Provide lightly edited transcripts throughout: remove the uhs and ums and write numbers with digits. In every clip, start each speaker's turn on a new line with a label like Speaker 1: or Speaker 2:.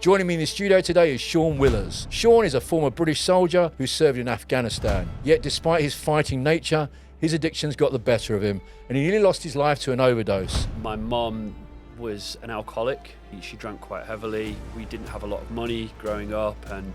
Speaker 1: Joining me in the studio today is Sean Willers. Sean is a former British soldier who served in Afghanistan. Yet despite his fighting nature, his addictions got the better of him and he nearly lost his life to an overdose.
Speaker 2: My mum was an alcoholic. She drank quite heavily. We didn't have a lot of money growing up and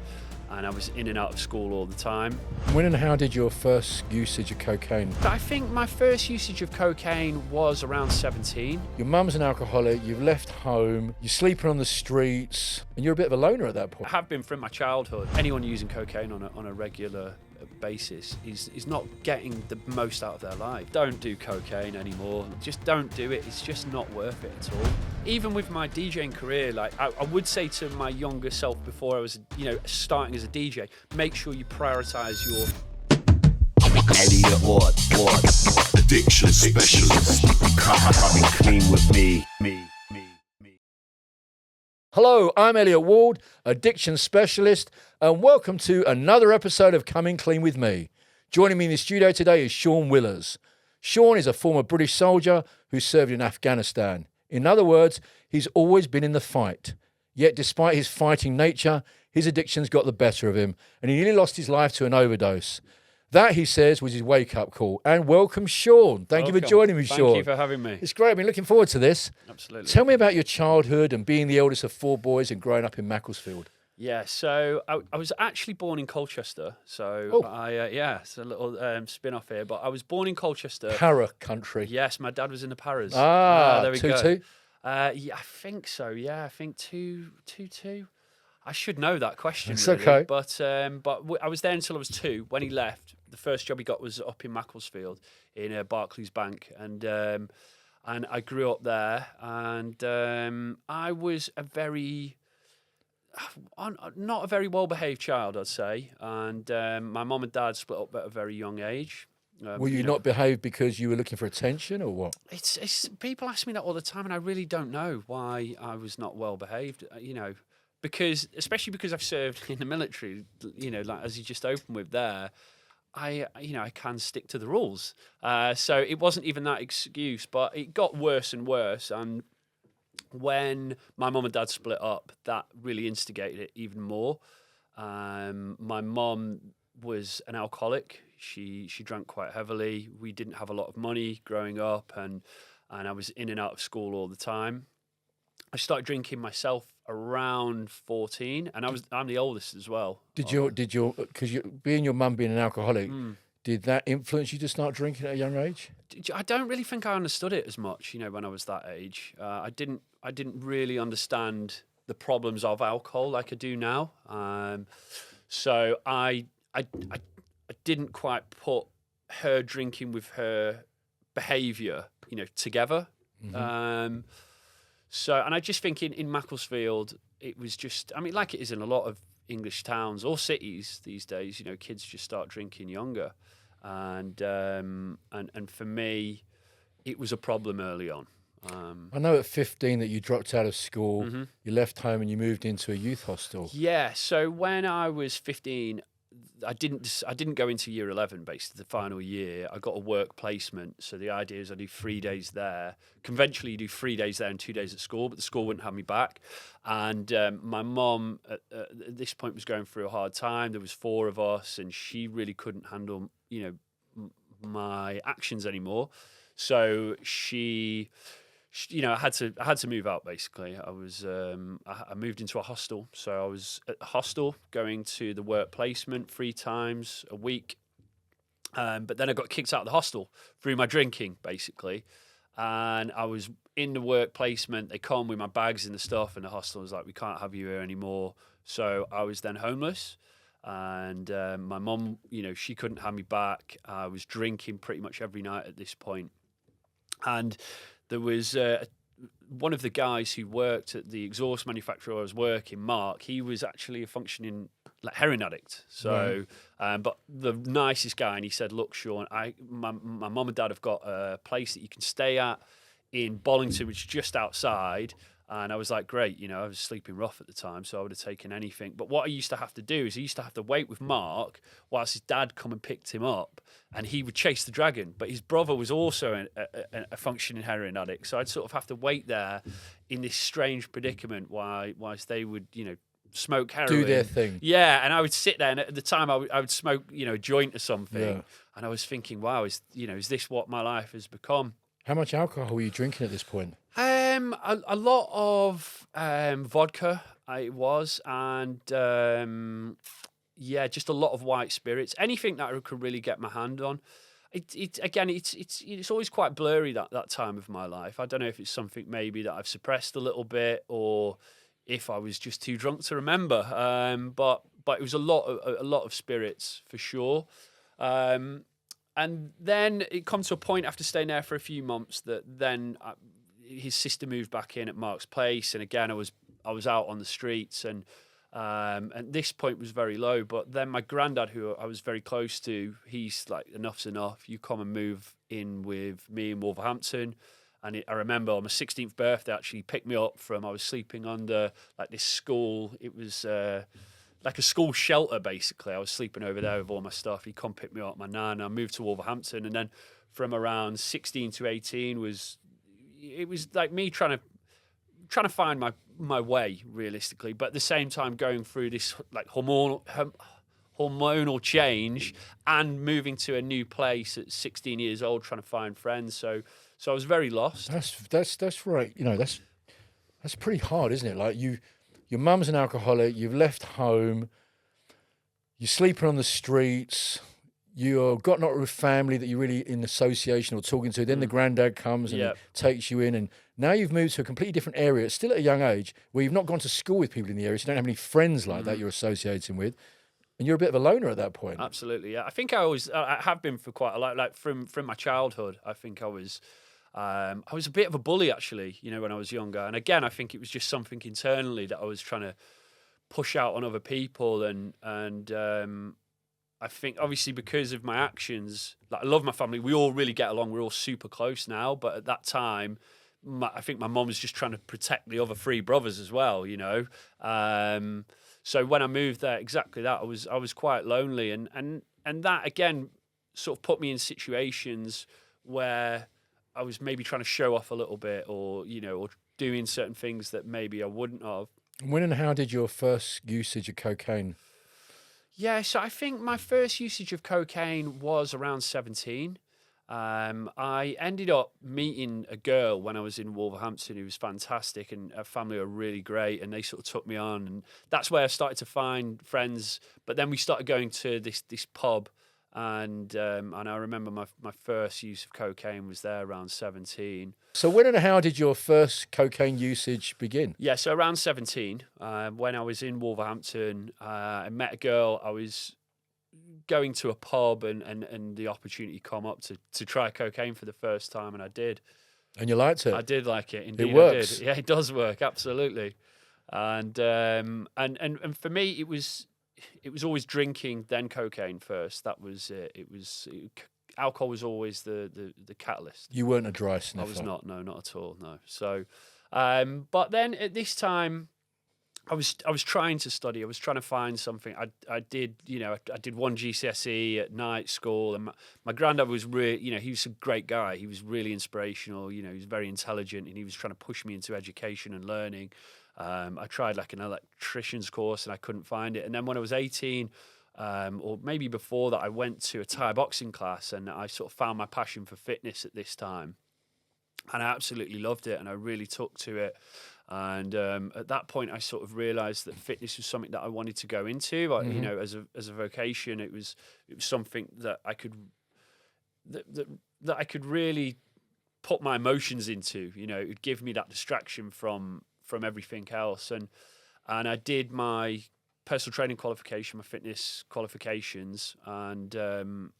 Speaker 2: I was in and out of school all the time.
Speaker 1: When and how did your first usage of cocaine?
Speaker 2: I think my first usage of cocaine was around 17.
Speaker 1: Your mum's an alcoholic, you've left home, you're sleeping on the streets, and you're a bit of a loner at that point.
Speaker 2: I have been from my childhood. Anyone using cocaine on a regular basis is not getting the most out of their life. Don't do cocaine anymore. Just don't do it. It's just not worth it at all. Even with my DJing career, like I would say to my younger self before I was, starting as a DJ, make sure you prioritize your
Speaker 3: Elliott Wald, addiction specialist. Coming clean with me.
Speaker 1: Hello, I'm Elliott Wald, addiction specialist, and welcome to another episode of Coming Clean with me. Joining me in the studio today is Sean Willers. Sean is a former British soldier who served in Afghanistan. In other words, he's always been in the fight. Yet despite his fighting nature, his addictions got the better of him and he nearly lost his life to an overdose. That, he says, was his wake-up call. And welcome, Sean. Thank you for joining me, Sean.
Speaker 2: Thank you for having me.
Speaker 1: It's great. I've been looking forward to this.
Speaker 2: Absolutely.
Speaker 1: Tell me about your childhood and being the eldest of four boys and growing up in Macclesfield.
Speaker 2: Yeah, so I was actually born in Colchester. So it's a little spin-off here. But I was born in Colchester.
Speaker 1: Para country.
Speaker 2: Yes, my dad was in the Paras.
Speaker 1: There we
Speaker 2: 2-2?
Speaker 1: go.
Speaker 2: Yeah, I think so. Yeah, I think 2-2. I should know that question.
Speaker 1: It's
Speaker 2: really.
Speaker 1: okay.
Speaker 2: But I was there until I was 2. When he left, the first job he got was up in Macclesfield in Barclays Bank, and I grew up there. And I was not a very well-behaved child, I'd say. And my mum and dad split up at a very young age.
Speaker 1: Were you not behaved because you were looking for attention or what?
Speaker 2: It's people ask me that all the time, and I really don't know why I was not well-behaved. Especially because I've served in the military, like as you just opened with there, I can stick to the rules. So it wasn't even that excuse, but it got worse and worse. And when my mum and dad split up, that really instigated it even more. My mum was an alcoholic. She drank quite heavily. We didn't have a lot of money growing up, and I was in and out of school all the time. I started drinking myself around 14, and I'm the oldest as well. Being your mum being an alcoholic, did that influence you to start drinking at a young age? I don't really think I understood it as much, when I was that age. I didn't really understand the problems of alcohol like I do now. So I didn't quite put her drinking with her behaviour, together.
Speaker 1: Mm-hmm.
Speaker 2: And I just think in Macclesfield, it was just, like it is in a lot of English towns or cities these days, kids just start drinking younger. And for me, it was a problem early on.
Speaker 1: I know at 15 that you dropped out of school,
Speaker 2: Mm-hmm.
Speaker 1: you left home and you moved into a youth hostel.
Speaker 2: Yeah, so when I was 15, I didn't go into year 11, basically the final year. I got a work placement. So the idea is I do 3 days there. Conventionally, you do 3 days there and 2 days at school, but the school wouldn't have me back. And my mum at this point was going through a hard time. There was 4 of us, and she really couldn't handle, my actions anymore. So I had to move out. Basically, I moved into a hostel. So I was at the hostel, going to the work placement 3 times a week. But then I got kicked out of the hostel through my drinking, basically. And I was in the work placement. They come with my bags and the stuff, and the hostel was like, "We can't have you here anymore." So I was then homeless. And my mum, she couldn't have me back. I was drinking pretty much every night at this point. And there was one of the guys who worked at the exhaust manufacturer I was working, Mark. He was actually a functioning heroin addict. So, but the nicest guy, and he said, "Look, Sean, my mum and dad have got a place that you can stay at in Bollington, which is just outside. And I was like, great, I was sleeping rough at the time, so I would have taken anything. But what I used to have to do is I used to have to wait with Mark whilst his dad come and picked him up, and he would chase the dragon. But his brother was also a functioning heroin addict, so I'd sort of have to wait there in this strange predicament whilst they would, smoke heroin.
Speaker 1: Do their thing.
Speaker 2: Yeah, and I would sit there, and at the time I would smoke, a joint or something.
Speaker 1: Yeah.
Speaker 2: And I was thinking, wow, is this what my life has become?
Speaker 1: How much alcohol were you drinking at this point?
Speaker 2: A lot of vodka it was, and just a lot of white spirits. Anything that I could really get my hand on. It's always quite blurry that time of my life. I don't know if it's something maybe that I've suppressed a little bit, or if I was just too drunk to remember. But it was a lot of spirits for sure. And then it comes to a point after staying there for a few months that then his sister moved back in at Mark's place, and again I was out on the streets, and at this point was very low. But then my granddad, who I was very close to, he's like, enough's enough. You come and move in with me in Wolverhampton. And I remember on my 16th birthday, actually he picked me up I was sleeping under like this school. It was like a school shelter, basically. I was sleeping over there with all my stuff. He come pick me up, my nan. I moved to Wolverhampton, and then from around 16 to 18 it was like me trying to find my way, realistically, but at the same time going through this like hormonal change and moving to a new place at 16 years old, trying to find friends. So I was very lost.
Speaker 1: That's right. That's pretty hard, isn't it? Like your mum's an alcoholic, you've left home, you're sleeping on the streets, you've got not with family that you're really in association or talking to. Then the granddad comes and he takes you in, and now you've moved to a completely different area, still at a young age, where you've not gone to school with people in the area, so you don't have any friends like that you're associating with, and you're a bit of a loner at that point.
Speaker 2: Absolutely, yeah. I think I have been for quite a lot, like from my childhood. I think I was a bit of a bully, actually, when I was younger. And again, I think it was just something internally that I was trying to push out on other people. And I think obviously because of my actions, like I love my family. We all really get along. We're all super close now. But at that time, I think my mum was just trying to protect the other three brothers as well, So when I moved there, exactly that, I was quite lonely. And that, again, sort of put me in situations where I was maybe trying to show off a little bit, or or doing certain things that maybe I wouldn't have.
Speaker 1: When and how did your first usage of cocaine?
Speaker 2: Yeah, so I think my first usage of cocaine was around 17. I ended up meeting a girl when I was in Wolverhampton who was fantastic, and her family were really great, and they sort of took me on, and that's where I started to find friends. But then we started going to this pub. And I remember my first use of cocaine was there around 17.
Speaker 1: So when and how did your first cocaine usage begin?
Speaker 2: Yeah, so around 17, when I was in Wolverhampton, I met a girl. I was going to a pub, and the opportunity come up to try cocaine for the first time, and I did.
Speaker 1: And you liked it?
Speaker 2: I did like it. Indeed,
Speaker 1: it works.
Speaker 2: I did. Yeah, it does work, absolutely. And for me, it was always drinking, then cocaine first. That was it. Alcohol was always the catalyst.
Speaker 1: You weren't a dry sniffer.
Speaker 2: I was not. No, not at all. No. So, but then at this time, I was trying to study. I was trying to find something. I did one GCSE at night school, and my granddad was really, he was a great guy. He was really inspirational. He was very intelligent, and he was trying to push me into education and learning. I tried like an electrician's course, and I couldn't find it. And then when I was 18, or maybe before that, I went to a Thai boxing class, and I sort of found my passion for fitness at this time. And I absolutely loved it, and I really took to it. And at that point, I sort of realised that fitness was something that I wanted to go into. As a vocation, it was something that I could that I could really put my emotions into. It would give me that distraction from everything else. And I did my personal training qualification, my fitness qualifications, and then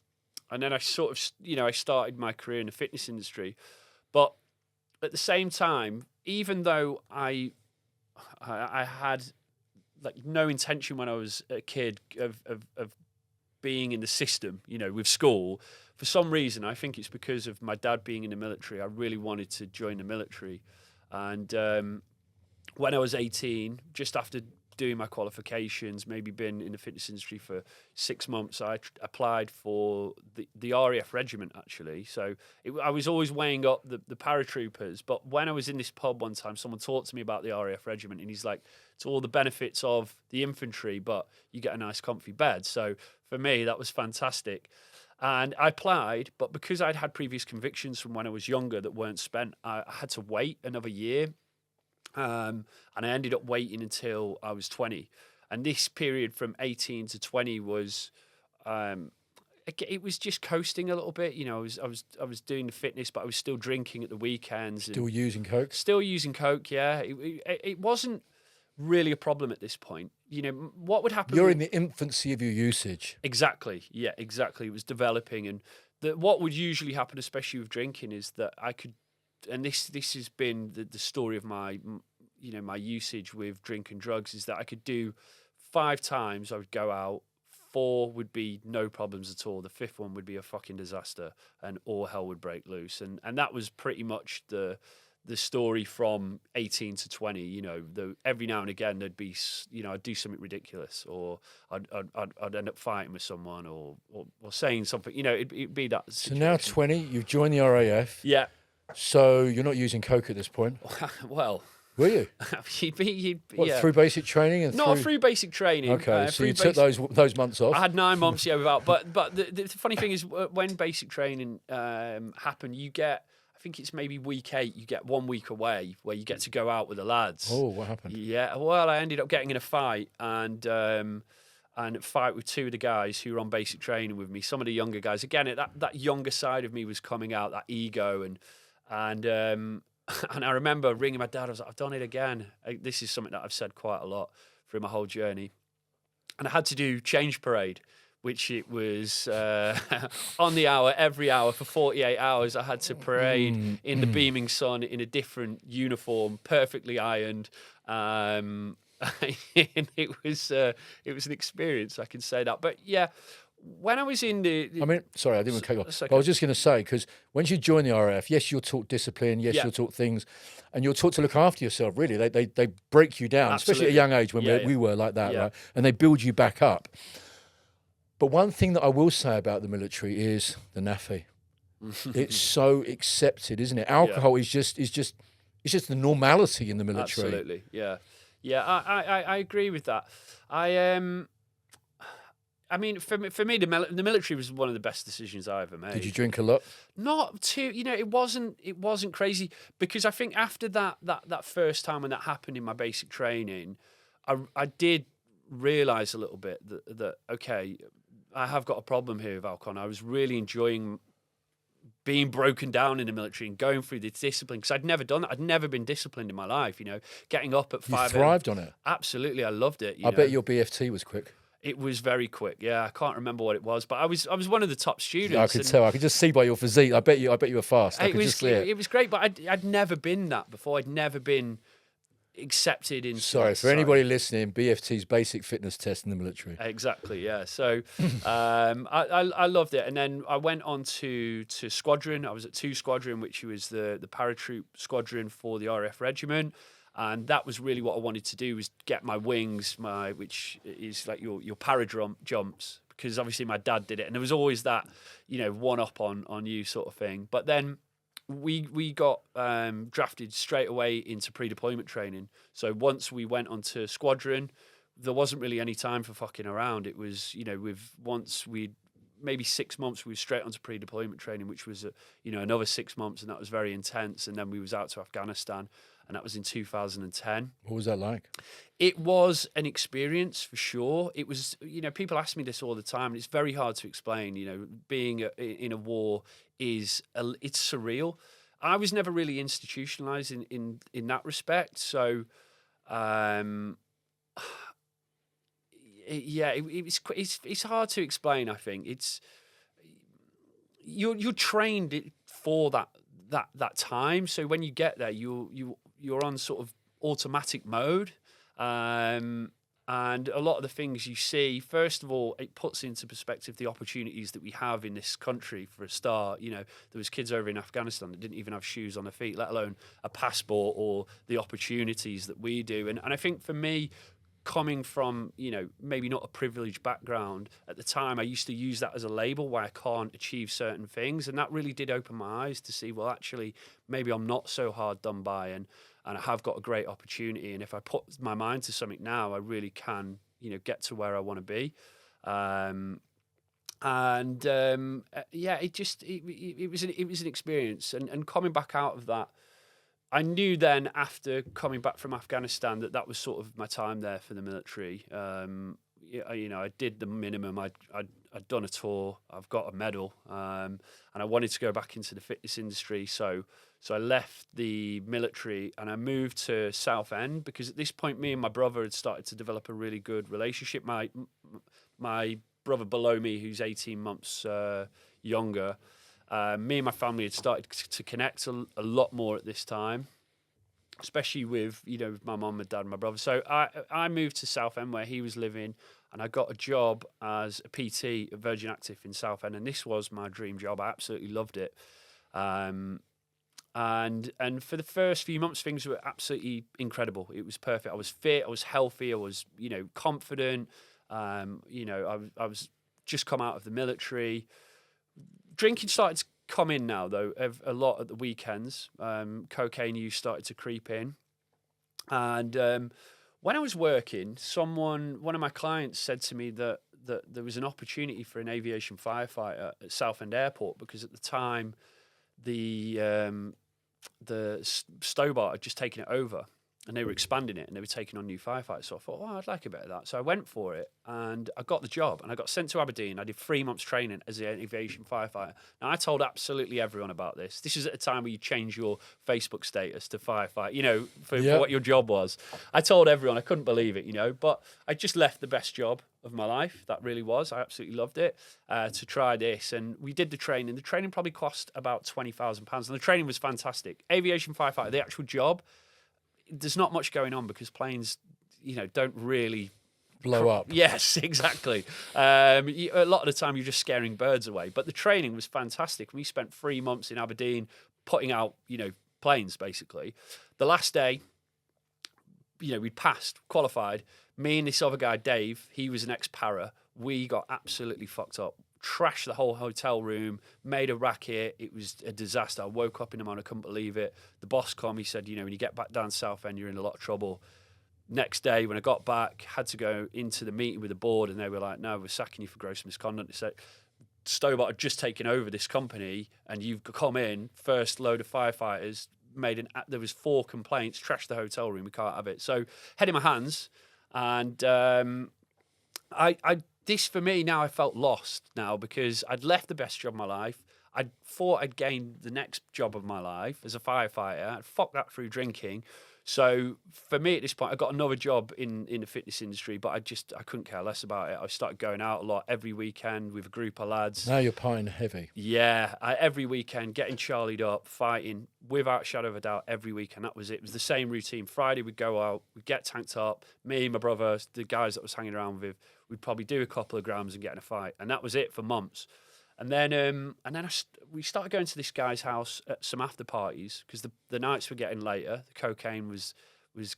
Speaker 2: I sort of I started my career in the fitness industry. But at the same time, even though I had like no intention when I was a kid of being in the system, with school, for some reason, I think it's because of my dad being in the military, I really wanted to join the military. And when I was 18, just after doing my qualifications, maybe been in the fitness industry for 6 months, I applied for the RAF regiment, actually. So I was always weighing up the paratroopers. But when I was in this pub one time, someone talked to me about the RAF regiment, and he's like, it's all the benefits of the infantry, but you get a nice comfy bed. So for me, that was fantastic. And I applied, but because I'd had previous convictions from when I was younger that weren't spent, I had to wait another year. And I ended up waiting until I was 20. And this period from 18 to 20 was, it was just coasting a little bit. You know, I was doing the fitness, but I was still drinking at the weekends.
Speaker 1: Still using coke?
Speaker 2: Still using coke, yeah. It wasn't really a problem at this point. You know, what would happen?
Speaker 1: You're in the infancy of your usage.
Speaker 2: Exactly. Yeah, exactly. It was developing. And what would usually happen, especially with drinking, is that I could, and this has been the story of my, you know, my usage with drink and drugs, is that I could do 5 times. I would go out. 4 would be no problems at all. The 5th one would be a fucking disaster, and all hell would break loose. And that was pretty much the story from 18 to 20. You know, every now and again there'd be, you know, I'd do something ridiculous, or I'd end up fighting with someone, or saying something. You know, it'd be that situation.
Speaker 1: So now 20, you've joined the RAF.
Speaker 2: Yeah.
Speaker 1: So you're not using coke at this point?
Speaker 2: Well,
Speaker 1: were you? What,
Speaker 2: yeah.
Speaker 1: through basic training? And
Speaker 2: Not through basic training.
Speaker 1: Okay, so you took those months off.
Speaker 2: I had 9 months, yeah, without. But the funny thing is, when basic training happened, you get, I think it's maybe week 8, you get 1 week away where you get to go out with the lads.
Speaker 1: Oh, what happened?
Speaker 2: Yeah, well, I ended up getting in a fight and fight with 2 of the guys who were on basic training with me. Some of the younger guys, again, that younger side of me was coming out, that ego, and I remember ringing my dad. I was like, I've done it again. This is something that I've said quite a lot through my whole journey. And I had to do change parade, which it was on the hour, every hour for 48 hours. I had to parade in the beaming sun in a different uniform, perfectly ironed. And it was an experience, I can say that. But yeah, when I was in
Speaker 1: I mean, sorry, I didn't want to cut you off.
Speaker 2: Okay.
Speaker 1: I was just going to say, because once you join the RAF, yes, you're taught discipline, yes, you're taught things, and you're taught to look after yourself, really. They break you down, especially at a young age when we were like that, right? And they build you back up. But one thing that I will say about the military is the naffy. It's so accepted, isn't it? Alcohol is just the normality in the military.
Speaker 2: Absolutely, yeah. I agree with that. I mean, for me, the military was one of the best decisions I ever made.
Speaker 1: Did you drink a lot?
Speaker 2: Not too, you know, it wasn't crazy, because I think after that first time when that happened in my basic training, I did realise a little bit that okay, I have got a problem here with alcohol. I was really enjoying being broken down in the military and going through the discipline, because I'd never done that. I'd never been disciplined in my life, you know, getting up at 5
Speaker 1: You thrived on it?
Speaker 2: Absolutely, I loved it.
Speaker 1: I bet your BFT was quick.
Speaker 2: It was very quick. Yeah, I can't remember what it was, but I was one of the top students.
Speaker 1: Yeah, I could tell. I could just see by your physique. I bet you were fast. I could just see it.
Speaker 2: It was great, but I'd never been that before. I'd never been accepted in.
Speaker 1: Sorry, for anybody listening, BFT's basic fitness test in the military.
Speaker 2: Exactly. Yeah. So I loved it, and then I went on to squadron. I was at 2 Squadron, which was the paratroop squadron for the RAF regiment. And that was really what I wanted to do, was get my wings, which is like your jumps, because obviously my dad did it, and there was always that, you know, one up on you sort of thing. But then we got drafted straight away into pre-deployment training. So once we went onto squadron, there wasn't really any time for fucking around. It was, you know, maybe 6 months, we were straight onto pre-deployment training, which was another 6 months, and that was very intense. And then we was out to Afghanistan. And that was in 2010.
Speaker 1: What was that like?
Speaker 2: It was an experience for sure. It was, you know, people ask me this all the time, and it's very hard to explain. You know, being in a war it's surreal. I was never really institutionalized in that respect. So, it's hard to explain. I think you're trained for that time. So when you get there, you're on sort of automatic mode. And a lot of the things you see, first of all, it puts into perspective the opportunities that we have in this country for a start. You know, there was kids over in Afghanistan that didn't even have shoes on their feet, let alone a passport or the opportunities that we do. And I think for me, coming from, you know, maybe not a privileged background at the time, I used to use that as a label why I can't achieve certain things. And that really did open my eyes to see, well, actually, maybe I'm not so hard done by, and I have got a great opportunity. And if I put my mind to something now, I really can, you know, get to where I want to be. Yeah, it was an experience. And coming back out of that, I knew then after coming back from Afghanistan that was sort of my time there for the military. You know, I did the minimum. I'd done a tour. I've got a medal, and I wanted to go back into the fitness industry. So I left the military and I moved to Southend, because at this point, me and my brother had started to develop a really good relationship. My brother below me, who's 18 months younger. Me and my family had started to connect a lot more at this time, especially with, you know, with my mum and dad and my brother. So I moved to Southend where he was living, and I got a job as a PT at Virgin Active in Southend, and this was my dream job. I absolutely loved it. And for the first few months, things were absolutely incredible. It was perfect. I was fit. I was healthy. I was, you know, confident. You know, I was just come out of the military. Drinking started to come in now, though, a lot at the weekends. Cocaine use started to creep in. And when I was working, one of my clients said to me that there was an opportunity for an aviation firefighter at Southend Airport, because at the time, the Stobart had just taken it over, and they were expanding it, and they were taking on new firefighters. So I thought, oh, I'd like a bit of that. So I went for it, and I got the job, and I got sent to Aberdeen. I did 3 months training as an aviation firefighter. Now, I told absolutely everyone about this. This is at a time where you change your Facebook status to firefighter, you know, for what your job was. I told everyone. I couldn't believe it, you know, but I just left the best job of my life. That really was. I absolutely loved it, to try this. And we did the training. The training probably cost about £20,000, and the training was fantastic. Aviation firefighter, the actual job, there's not much going on because planes, you know, don't really
Speaker 1: blow up.
Speaker 2: Yes, exactly. A lot of the time you're just scaring birds away. But the training was fantastic. We spent 3 months in Aberdeen putting out, you know, planes, basically. The last day, you know, we'd passed, qualified. Me and this other guy, Dave, he was an ex-para. We got absolutely fucked up. Trashed the whole hotel room, made a racket. It was a disaster. I woke up in the morning, I couldn't believe it. The boss called me, he said, you know, when you get back down Southend, you're in a lot of trouble. Next day, when I got back, had to go into the meeting with the board, and they were like, no, we're sacking you for gross misconduct. They said, Stobart had just taken over this company, and you've come in, first load of firefighters, there was 4 complaints, trashed the hotel room, we can't have it. So, head in my hands, and this, for me, now I felt lost now, because I'd left the best job of my life. I thought I'd gained the next job of my life as a firefighter. I'd fucked that through drinking. So for me at this point, I got another job in the fitness industry, but I couldn't care less about it. I started going out a lot every weekend with a group of lads.
Speaker 1: Now you're partying heavy.
Speaker 2: Yeah, every weekend, getting charlied up, fighting, without a shadow of a doubt, every weekend. That was it. It was the same routine. Friday, we'd go out, we'd get tanked up. Me, my brother, the guys that I was hanging around with, we'd probably do a couple of grams and get in a fight. And that was it for months. And then we started going to this guy's house at some after parties, because the nights were getting later. The cocaine was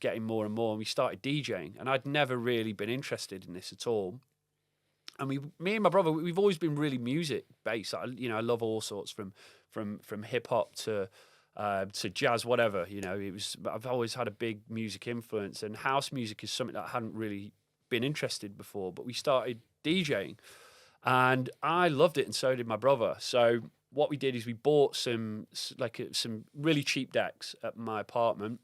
Speaker 2: getting more and more, and we started DJing. And I'd never really been interested in this at all. And me and my brother, we've always been really music based. I love all sorts, from hip hop to jazz, whatever. You know, I've always had a big music influence, and house music is something that I hadn't really been interested before. But we started DJing. And I loved it, and so did my brother. So what we did is we bought some really cheap decks at my apartment,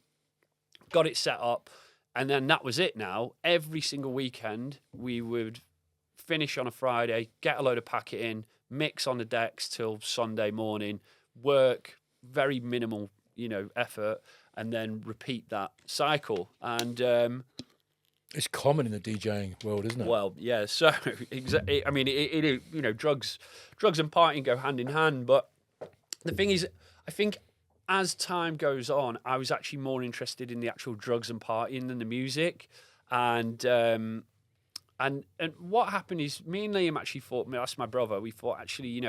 Speaker 2: got it set up, and then that was it now. Every single weekend, we would finish on a Friday, get a load of packet in, mix on the decks till Sunday morning, work, very minimal, effort, and then repeat that cycle. And
Speaker 1: it's common in the DJing world, isn't it?
Speaker 2: Well, yeah. So, I mean, drugs and partying go hand in hand. But the thing is, I think as time goes on, I was actually more interested in the actual drugs and partying than the music. And what happened is me and Liam actually thought, that's my brother, we thought actually,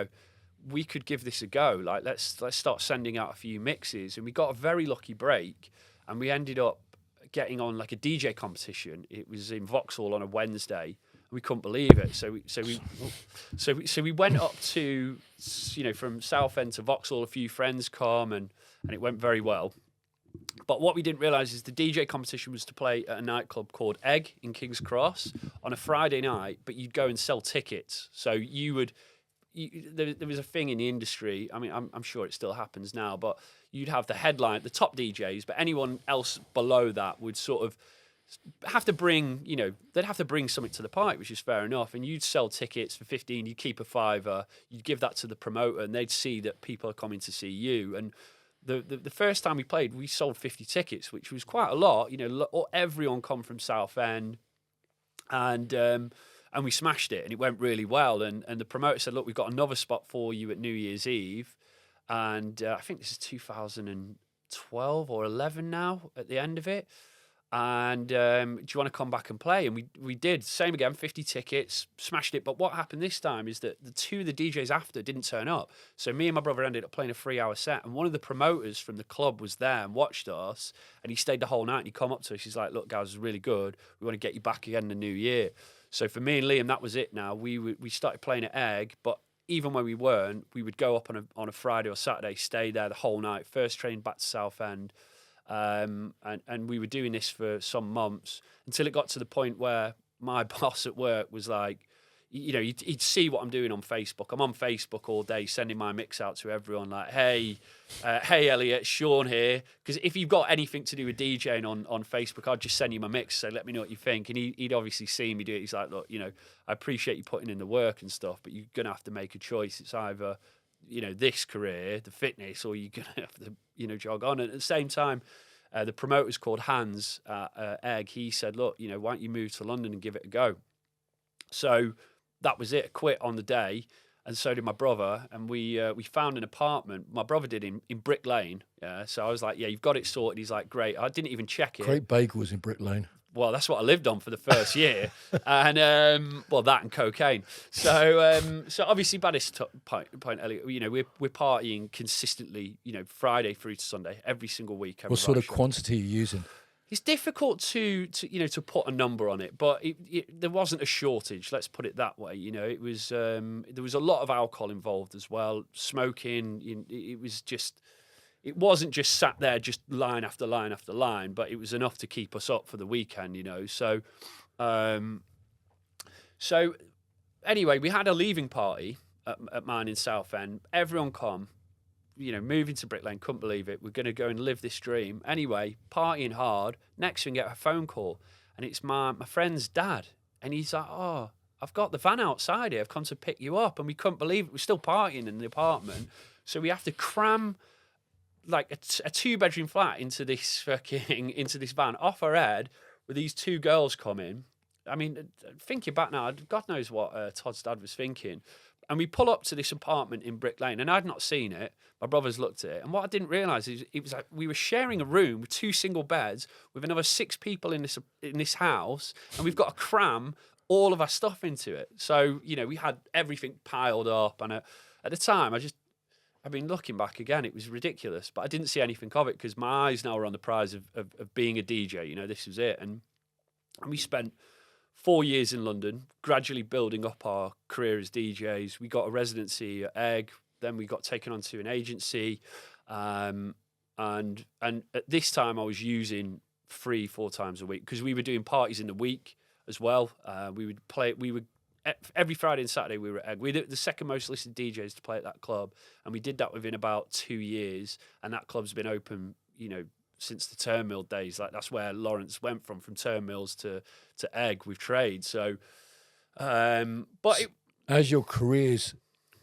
Speaker 2: we could give this a go. Like, let's start sending out a few mixes. And we got a very lucky break, and we ended up getting on like a DJ competition. It was in Vauxhall on a Wednesday. We couldn't believe it. So we went up to, from Southend to Vauxhall. A few friends come, and it went very well. But what we didn't realise is the DJ competition was to play at a nightclub called Egg in King's Cross on a Friday night, but you'd go and sell tickets. So there was a thing in the industry. I mean, I'm sure it still happens now, but you'd have the headline, the top DJs, but anyone else below that would sort of have to bring, they'd have to bring something to the party, which is fair enough. And you'd sell tickets for 15, you'd keep a £5, you'd give that to the promoter, and they'd see that people are coming to see you. And the first time we played, we sold 50 tickets, which was quite a lot. Everyone come from Southend, and we smashed it, and it went really well. And the promoter said, look, we've got another spot for you at New Year's Eve. And I think this is 2012 or 11 now at the end of it. And do you want to come back and play? And we did. Same again, 50 tickets, smashed it. But what happened this time is that the two of the DJs after didn't turn up. So me and my brother ended up playing a 3-hour set. And one of the promoters from the club was there and watched us. And he stayed the whole night. And he come up to us. He's like, look, guys, it was really good. We want to get you back again in the new year. So for me and Liam, that was it now. We started playing at Egg. But even when we weren't, we would go up on a Friday or Saturday, stay there the whole night. First train back to Southend. And we were doing this for some months until it got to the point where my boss at work was like, he'd see what I'm doing on Facebook. I'm on Facebook all day sending my mix out to everyone like, hey Elliott, Sean here. Because if you've got anything to do with DJing on Facebook, I'd just send you my mix, say, let me know what you think. And he'd obviously seen me do it. He's like, look, I appreciate you putting in the work and stuff, but you're going to have to make a choice. It's either, this career, the fitness, or you're going to have to, jog on. And at the same time, the promoter's called Hans at Egg. He said, look, why don't you move to London and give it a go? So that was it. I quit on the day, and so did my brother. And we found an apartment. My brother did in Brick Lane. Yeah, so I was like, yeah, you've got it sorted. He's like, great. I didn't even check it.
Speaker 1: Great bagels in Brick Lane.
Speaker 2: Well, that's what I lived on for the first year, and that and cocaine. So obviously, by this point, Elliot, we're partying consistently, Friday through to Sunday, every single week.
Speaker 1: What sort of quantity are you using?
Speaker 2: It's difficult to put a number on it, but there wasn't a shortage. Let's put it that way. It was there was a lot of alcohol involved as well, smoking. It was just. It wasn't just sat there, just line after line after line, but it was enough to keep us up for the weekend, So anyway, we had a leaving party at mine in Southend. Everyone come, moving to Brick Lane, couldn't believe it. We're going to go and live this dream. Anyway, partying hard. Next thing, get a phone call, and it's my friend's dad. And he's like, oh, I've got the van outside here. I've come to pick you up. And we couldn't believe it. We're still partying in the apartment. So we have to cram like a 2-bedroom flat into this van off our head with these two girls coming. I mean, thinking back now, God knows what Todd's dad was thinking. And we pull up to this apartment in Brick Lane, and I'd not seen it. My brothers looked at it, and what I didn't realise is it was like we were sharing a room with 2 single beds with another 6 people in this house, and we've got to cram all of our stuff into it. So we had everything piled up, and at the time, looking back again, it was ridiculous, but I didn't see anything of it because my eyes now were on the prize of being a DJ. This was it. And we spent 4 years in London, gradually building up our career as DJs. We got a residency at Egg, then we got taken onto an agency. And at this time I was using 3-4 times a week because we were doing parties in the week as well. Every Friday and Saturday we were at Egg. We were the second most listened DJs to play at that club, and we did that within about 2 years. And that club's been open, since the Turnmill days. Like that's where Lawrence went from Turnmills to Egg with trade. So,
Speaker 1: as your careers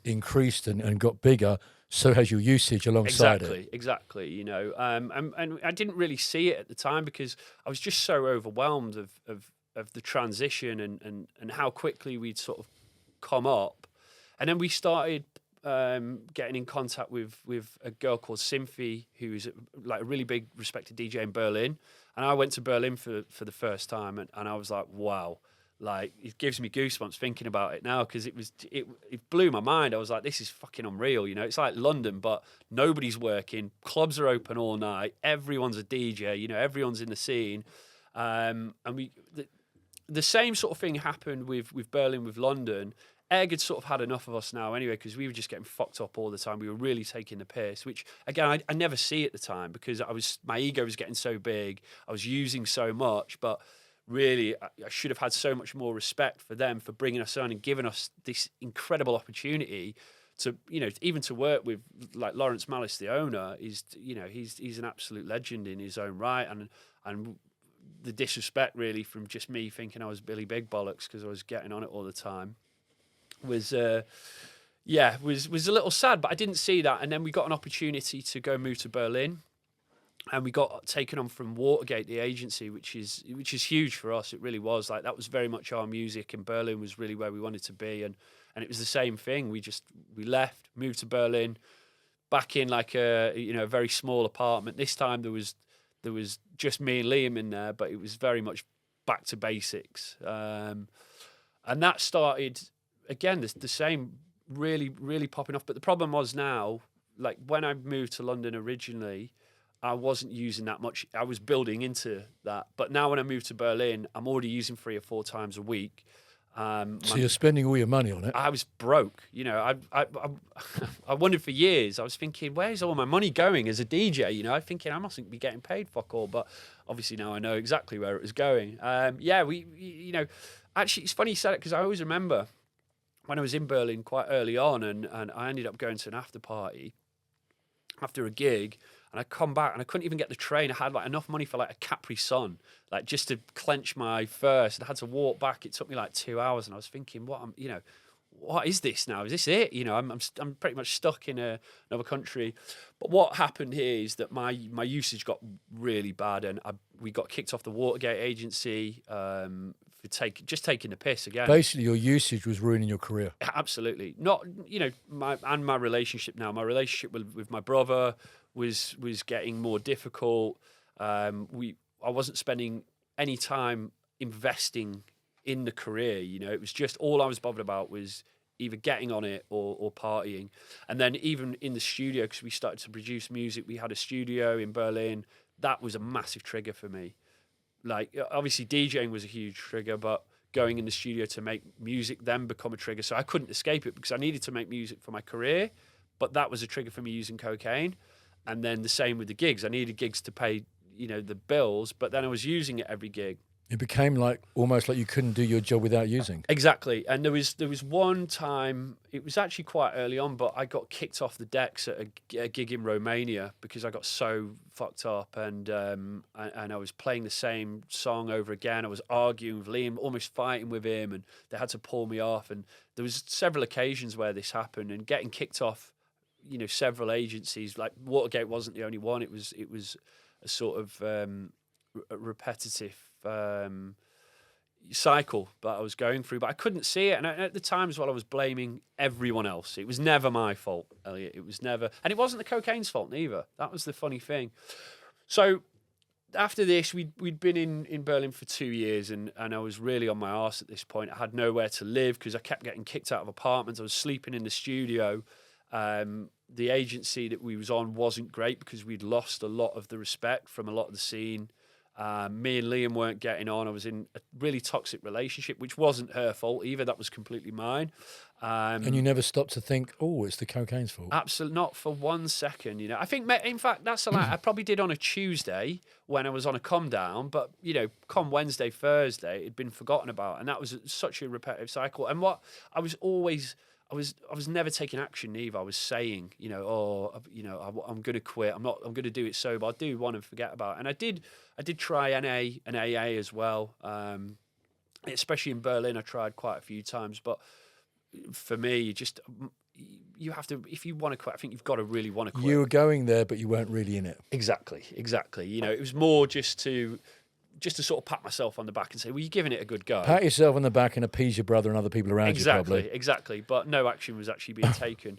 Speaker 1: increased and got bigger, so has your usage alongside it.
Speaker 2: Exactly. And I didn't really see it at the time because I was just so overwhelmed of the transition and how quickly we'd sort of come up. And then we started getting in contact with a girl called Symphy, who's like a really big respected DJ in Berlin. And I went to Berlin for the first time, and I was like, wow. Like, it gives me goosebumps thinking about it now, because it blew my mind. I was like, this is fucking unreal. You know, it's like London, but nobody's working. Clubs are open all night. Everyone's a DJ. You know, everyone's in the scene. And the same sort of thing happened with Berlin, with London. Egg had sort of had enough of us now anyway, because we were just getting fucked up all the time. We were really taking the piss, which, again, I never see at the time, because my ego was getting so big. I was using so much, but really, I should have had so much more respect for them for bringing us on and giving us this incredible opportunity to, you know, even to work with, like, Lawrence Malice, the owner. Is, you know, he's an absolute legend in his own right, and the disrespect, really, from just me thinking I was Billy Big Bollocks because I was getting on it all the time was a little sad. But I didn't see that, and then we got an opportunity to go move to Berlin. And we got taken on from Watergate, the agency, which is huge for us. It really was. Like, that was very much our music, and Berlin was really where we wanted to be. And it was the same thing. We left, moved to Berlin, back in like a very small apartment. This time there was just me and Liam in there, but it was very much back to basics. And that started again the same, really, really popping off. But the problem was now, like, when I moved to London originally, I wasn't using that much. I was building into that. But now when I moved to Berlin, I'm already using 3 or 4 times a week.
Speaker 1: So you're spending all your money on it?
Speaker 2: I was broke. You know, I wondered for years. I was thinking, where's all my money going as a DJ? You know, I'm thinking I mustn't be getting paid fuck all. But obviously now I know exactly where it was going. You know, actually, it's funny you said it, because I always remember when I was in Berlin quite early on, and I ended up going to an after party after a gig. And I come back and I couldn't even get the train. I had like enough money for like a Capri Sun, like just to clench my first. And I had to walk back. It took me like 2 hours, and I was thinking, what is this now? Is this it? You know, I'm pretty much stuck in another country. But what happened here is that my usage got really bad, and we got kicked off the Watergate agency for taking the piss again.
Speaker 1: Basically, your usage was ruining your career.
Speaker 2: Absolutely. Not, you know, my relationship now. My relationship with my brother was getting more difficult. I wasn't spending any time investing in the career. You know, it was just all I was bothered about was either getting on it or partying. And then even in the studio, because we started to produce music, we had a studio in Berlin. That was a massive trigger for me. Like, obviously DJing was a huge trigger, but going in the studio to make music then become a trigger. So I couldn't escape it, because I needed to make music for my career, but that was a trigger for me using cocaine. And then the same with the gigs. I needed gigs to pay, you know, the bills, but then I was using it every gig.
Speaker 1: It became like almost like you couldn't do your job without using.
Speaker 2: Exactly. And there was one time, it was actually quite early on, but I got kicked off the decks at a gig in Romania because I got so fucked up, and I was playing the same song over again. I was arguing with Liam, almost fighting with him, and they had to pull me off. And there was several occasions where this happened, and getting kicked off, you know, several agencies. Like, Watergate wasn't the only one. It was a sort of a repetitive cycle that I was going through, but I couldn't see it. And at the times, while I was blaming everyone else, it was never my fault, Elliot. It was never, and it wasn't the cocaine's fault neither. That was the funny thing. So after this, we'd been in Berlin for 2 years, and I was really on my arse at this point. I had nowhere to live because I kept getting kicked out of apartments. I was sleeping in the studio. The agency that we was on wasn't great because we'd lost a lot of the respect from a lot of the scene. Me and Liam weren't getting on. I was in a really toxic relationship, which wasn't her fault either. That was completely mine.
Speaker 1: And you never stopped to think, oh, it's the cocaine's fault?
Speaker 2: Absolutely not for 1 second. You know, I think, in fact, that's a lie. I probably did on a Tuesday when I was on a come down, but, you know, come Wednesday, Thursday, it'd been forgotten about. And that was such a repetitive cycle. And what I was always... I was never taking action either. I was saying, you know, I'm going to quit. I'm going to do it sober. I'll do one and forget about it. And I did try NA and AA as well. Especially in Berlin, I tried quite a few times. But for me, you have to, if you want to quit, I think you've got to really want to quit.
Speaker 1: You were going there, but you weren't really in it.
Speaker 2: Exactly. You know, it was more just to sort of pat myself on the back and say, well, you're giving it a good go.
Speaker 1: Pat yourself on the back and appease your brother and other people around you, probably.
Speaker 2: Exactly. But no action was actually being taken.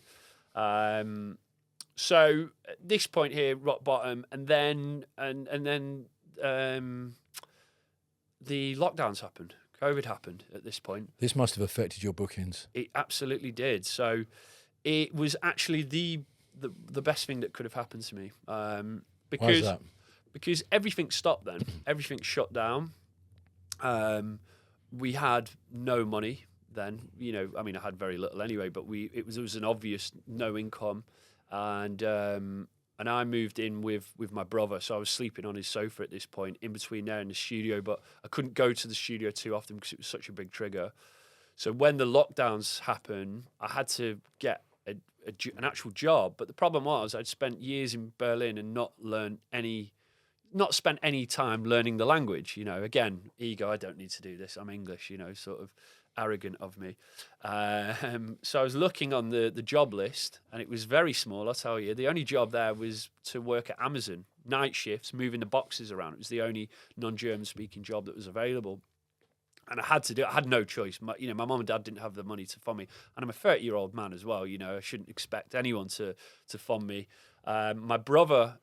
Speaker 2: So at this point here, rock bottom, and then the lockdowns happened. COVID happened at this point.
Speaker 1: This must have affected your bookings.
Speaker 2: It absolutely did. So it was actually the best thing that could have happened to me. Because
Speaker 1: Why is that?
Speaker 2: Because everything stopped then. Everything shut down. We had no money then. You know, I mean, I had very little anyway, but it was an obvious no income, and I moved in with my brother, so I was sleeping on his sofa at this point, in between there and the studio, but I couldn't go to the studio too often because it was such a big trigger. So when the lockdowns happened, I had to get an actual job, but the problem was I'd spent years in Berlin and not spent any time learning the language. You know, again, ego, I don't need to do this, I'm English, you know, sort of arrogant of me. So I was looking on the job list, and it was very small, I'll tell you. The only job there was to work at Amazon, night shifts, moving the boxes around. It was the only non-German speaking job that was available. And I had to do it. I had no choice. My mum and dad didn't have the money to fund me. And I'm a 30-year-old man as well. You know, I shouldn't expect anyone to fund me. My brother,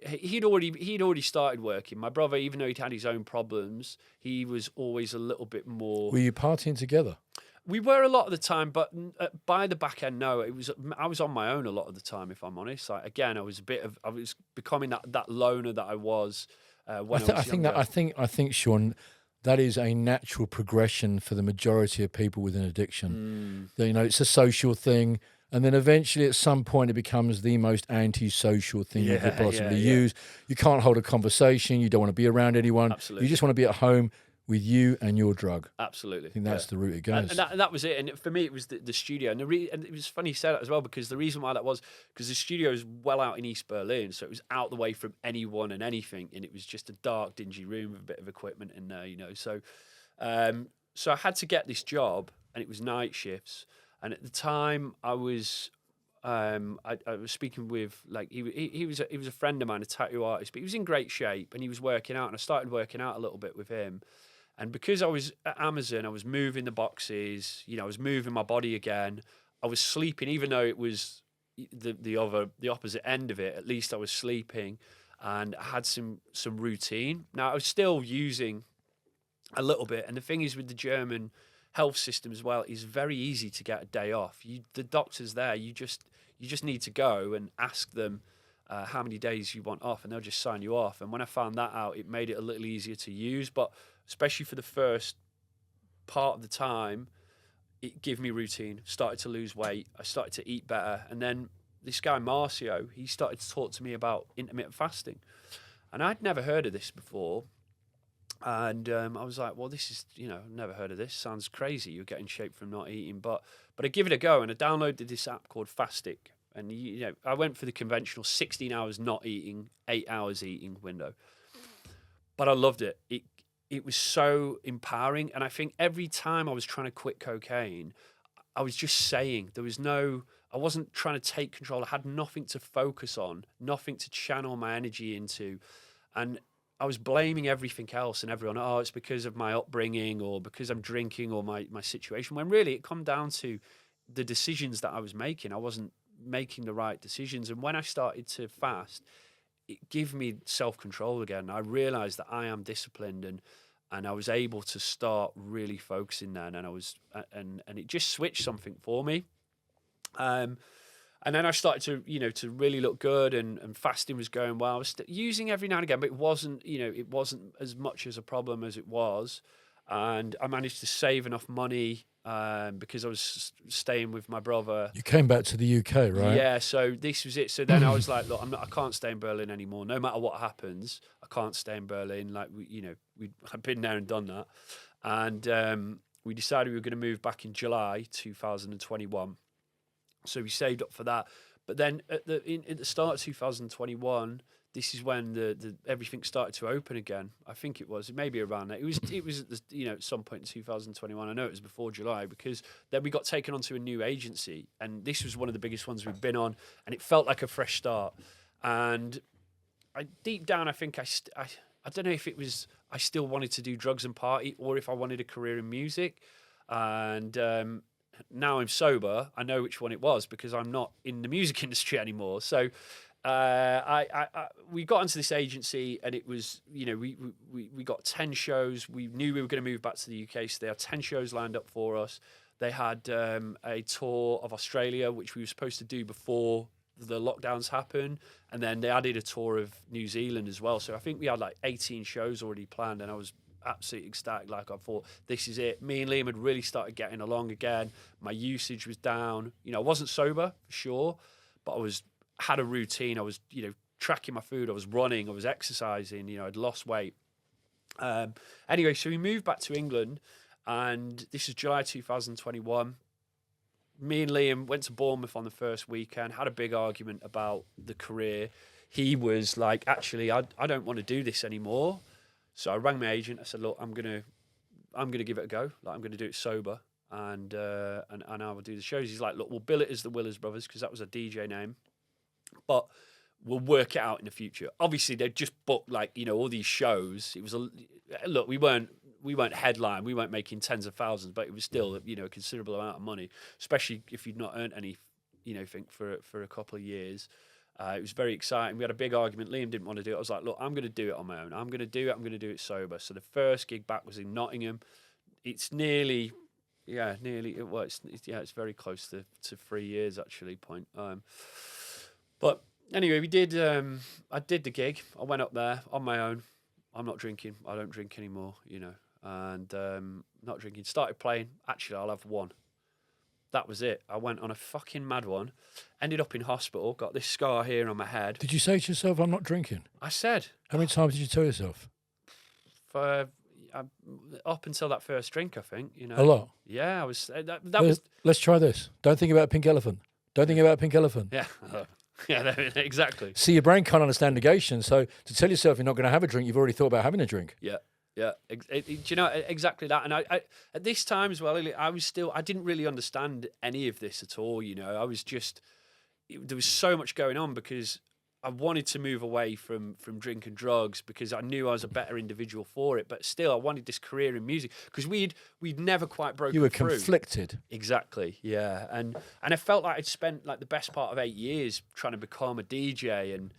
Speaker 2: he'd already started working. My brother, even though he'd had his own problems, he was always a little bit more.
Speaker 1: Were you partying together?
Speaker 2: We were a lot of the time, but by the back end, no. I was on my own a lot of the time, if I'm honest. Like, again, I was becoming that loner that I was when I was younger.
Speaker 1: I think, Sean, that is a natural progression for the majority of people with an addiction. You know, it's a social thing, and then eventually at some point it becomes the most antisocial thing you could possibly use. You can't hold a conversation. You don't want to be around anyone.
Speaker 2: Absolutely.
Speaker 1: You just want to be at home with you and your drug.
Speaker 2: Absolutely.
Speaker 1: I think that's the route it goes.
Speaker 2: And that was it. And for me, it was the studio. And it was funny you said that as well, because the reason why that was, because the studio is well out in East Berlin, so it was out the way from anyone and anything, and it was just a dark, dingy room with a bit of equipment in there, you know. So I had to get this job, and it was night shifts. And at the time, I was speaking with, like, he was a friend of mine, a tattoo artist, but he was in great shape, and he was working out, and I started working out a little bit with him. And because I was at Amazon, I was moving the boxes, you know, I was moving my body again. I was sleeping, even though it was the opposite end of it. At least I was sleeping, and I had some routine. Now I was still using a little bit, and the thing is with the German health system as well, it's very easy to get a day off. The doctors there, you just need to go and ask them how many days you want off, and they'll just sign you off. And when I found that out, it made it a little easier to use, but especially for the first part of the time, it gave me routine, started to lose weight, I started to eat better. And then this guy, Marcio, he started to talk to me about intermittent fasting. And I'd never heard of this before. And I was like, well, this is, you know, I've never heard of this. Sounds crazy. You're getting shape from not eating. But I give it a go, and I downloaded this app called Fastic. And, you know, I went for the conventional 16 hours not eating, 8 hours eating window. But I loved it. It was so empowering. And I think every time I was trying to quit cocaine, I was just saying, I wasn't trying to take control. I had nothing to focus on, nothing to channel my energy into. And I was blaming everything else and everyone. Oh, it's because of my upbringing, or because I'm drinking, or my situation. When really it come down to the decisions that I was making. I wasn't making the right decisions. And when I started to fast, it gave me self-control again. I realized that I am disciplined, and I was able to start really focusing then, and I was and it just switched something for me. And then I started to, you know, to really look good, and fasting was going well. I was using every now and again, but it wasn't as much as a problem as it was. And I managed to save enough money because I was staying with my brother. You came back to the UK, right? Yeah, so this was it. So then I was like, look, I can't stay in Berlin anymore. No matter what happens, I can't stay in Berlin. Like, I've been there and done that. And we decided we were going to move back in July 2021. So we saved up for that. But then at the start of 2021, this is when the everything started to open again. I think it was maybe around that. It was at the, you know, at some point in 2021. I know it was before July, because then we got taken onto a new agency, and this was one of the biggest ones we've been on, and it felt like a fresh start. And deep down, I think I don't know if it was I still wanted to do drugs and party, or if I wanted a career in music. And now I'm sober, I know which one it was, because I'm not in the music industry anymore. So we got into this agency, and it was, you know, we got 10 shows. We knew we were going to move back to the UK, so they had 10 shows lined up for us. They had a tour of Australia, which we were supposed to do before the lockdowns happened, and then they added a tour of New Zealand as well. So I think we had like 18 shows already planned, and I was absolutely ecstatic. Like, I thought, this is it. Me and Liam had really started getting along again. My usage was down. You know, I wasn't sober for sure, but I had a routine. I was, you know, tracking my food. I was running. I was exercising. You know, I'd lost weight. Anyway, so we moved back to England, and this is July 2021. Me and Liam went to Bournemouth on the first weekend, had a big argument about the career. He was like, actually, I don't want to do this anymore. So I rang my agent. I said, look, I'm gonna give it a go. Like, I'm gonna do it sober, and I will do the shows. He's like, look, we'll bill it as the Willers Brothers, because that was a DJ name, but we'll work it out in the future. Obviously, they'd just booked, like, you know, all these shows. It was look, we weren't headline, we weren't making tens of thousands, but it was still, you know, a considerable amount of money, especially if you'd not earned any, you know, thing for a couple of years. It was very exciting. We had a big argument. Liam didn't want to do it. I was like, look, I'm going to do it on my own. I'm going to do it sober. So the first gig back was in Nottingham. It's nearly, well, it's very close to 3 years actually, but anyway, we did, I did the gig. I went up there on my own. I'm not drinking. I don't drink anymore, you know, and not drinking. Started playing. Actually, I'll have one. That was it. I went on a fucking mad one. Ended up in hospital. Got this scar here on my head.
Speaker 1: Did you say to yourself, I'm not drinking?
Speaker 2: I said.
Speaker 1: How many times did you tell yourself?
Speaker 2: For up until that first drink, I think, you know.
Speaker 1: A lot?
Speaker 2: Yeah, I was. That was.
Speaker 1: Let's try this. Don't think about a pink elephant. Don't think about a pink elephant.
Speaker 2: Yeah. Yeah, exactly.
Speaker 1: See, your brain can't understand negation. So to tell yourself you're not going to have a drink, you've already thought about having a drink.
Speaker 2: Yeah. Yeah, do you know, exactly that. And I at this time as well, I didn't really understand any of this at all. You know, I was just, there was so much going on, because I wanted to move away from drink and drugs, because I knew I was a better individual for it. But still, I wanted this career in music, because we'd never quite broken through.
Speaker 1: You were conflicted.
Speaker 2: Exactly, yeah. And I felt like I'd spent like the best part of 8 years trying to become a DJ, and,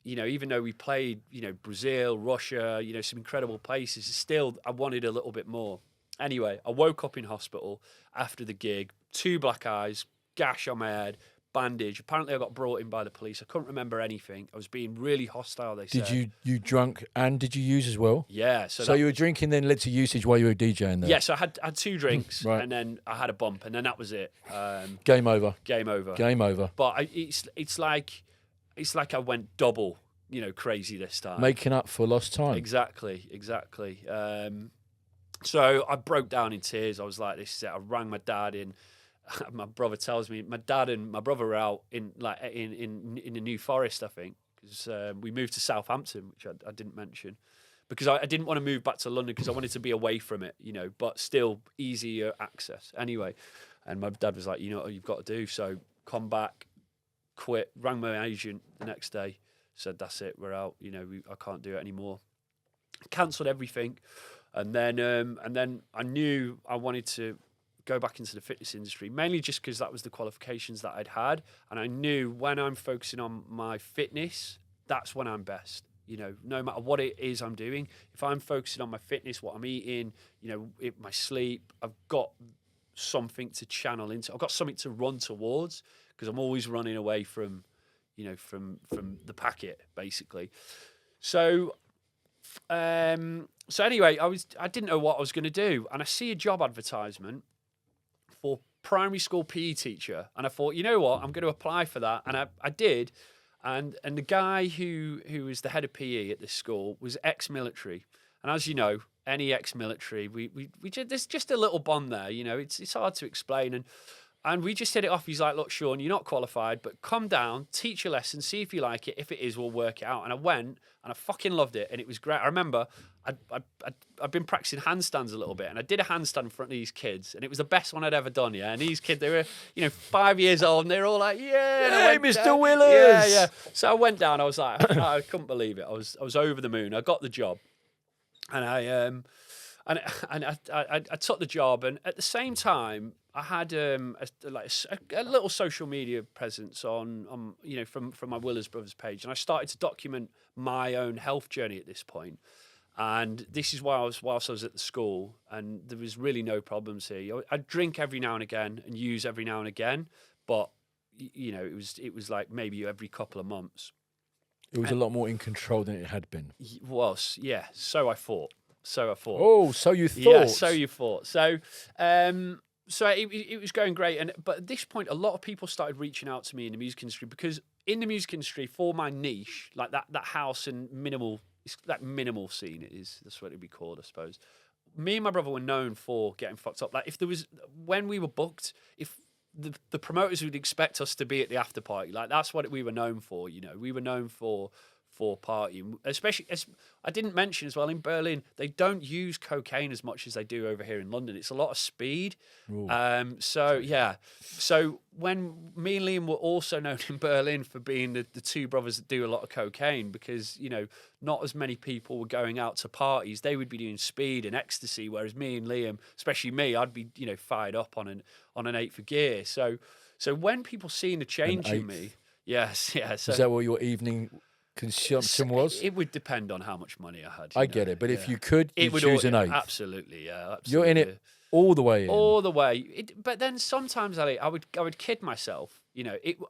Speaker 2: you know, even though we played, you know, Brazil, Russia, you know, some incredible places, still I wanted a little bit more. Anyway, I woke up in hospital after the gig, 2 black eyes, gash on my head, bandage. Apparently I got brought in by the police. I couldn't remember anything. I was being really hostile, they said.
Speaker 1: Did you drunk and did you use as well?
Speaker 2: Yeah.
Speaker 1: So you were drinking, then led to usage while you were DJing there?
Speaker 2: Yeah, so I had 2 drinks,
Speaker 1: right.
Speaker 2: And then I had a bump, and then that was it.
Speaker 1: Game over.
Speaker 2: Game over.
Speaker 1: Game over.
Speaker 2: But it's like I went double, you know, crazy this time.
Speaker 1: Making up for lost time.
Speaker 2: Exactly. So I broke down in tears. I was like, this is it. I rang my dad in. My brother tells me my dad and my brother were out in the New Forest, I think, because we moved to Southampton, which I didn't mention, because I didn't want to move back to London, because I wanted to be away from it, you know, but still easier access. Anyway, and my dad was like, you know what you've got to do, so come back, quit. Rang my agent the next day, said that's it, we're out. You know, I can't do it anymore. Cancelled everything, and then I knew I wanted to go back into the fitness industry, mainly just because that was the qualifications that I'd had, and I knew when I'm focusing on my fitness, that's when I'm best. You know, no matter what it is I'm doing, if I'm focusing on my fitness, what I'm eating, you know, my sleep, I've got something to channel into. I've got something to run towards, because I'm always running away from, you know, from the packet, basically. So anyway, I didn't know what I was going to do, and I see a job advertisement for primary school PE teacher, and I thought, you know what, I'm going to apply for that, and I did, and the guy who was the head of PE at this school was ex-military, and as you know, any ex-military, we there's just a little bond there, you know, it's hard to explain, and we just hit it off. He's like, look, Sean, you're not qualified, but come down, teach a lesson, see if you like it. If it is, we'll work it out. And I went, and I fucking loved it, and it was great. I remember I'd been practicing handstands a little bit, and I did a handstand in front of these kids, and it was the best one I'd ever done, yeah. And these kids, they were, you know, 5 years old, and they were all like, yeah.
Speaker 1: Hey, Mr. Willers!
Speaker 2: Yeah. So I went down, I was like, I couldn't believe it. I was over the moon. I got the job, and and I took the job, and at the same time, I had a little social media presence on from my Willers Brothers page, and I started to document my own health journey at this point. And this is whilst I was at the school, and there was really no problems here. I'd drink every now and again and use every now and again, but it was like maybe every couple of months.
Speaker 1: It was a lot more in control than it had been.
Speaker 2: Was, yeah. So I thought.
Speaker 1: Oh, so you thought.
Speaker 2: Yeah, so you thought. So it was going great, but at this point, a lot of people started reaching out to me in the music industry, because in the music industry, for my niche, like that house and minimal. It's that minimal scene that's what it'd be called, I suppose. Me and my brother were known for getting fucked up. Like when we were booked, if the promoters would expect us to be at the after party, like that's what we were known for. We were known for partying, especially as I didn't mention as well, in Berlin, they don't use cocaine as much as they do over here in London. It's a lot of speed. So when me and Liam were also known in Berlin for being the two brothers that do a lot of cocaine, because not as many people were going out to parties. They would be doing speed and ecstasy, whereas me and Liam, especially me, I'd be fired up on an eighth of gear. So when people seen the change in me, yes, yeah. So
Speaker 1: is that what your evening consumption was?
Speaker 2: It would depend on how much money I had.
Speaker 1: I get it, but if you could, you'd choose an eighth.
Speaker 2: Absolutely, yeah. Absolutely.
Speaker 1: You're in it all the way in.
Speaker 2: All the way. But then sometimes, Ali, I would kid myself.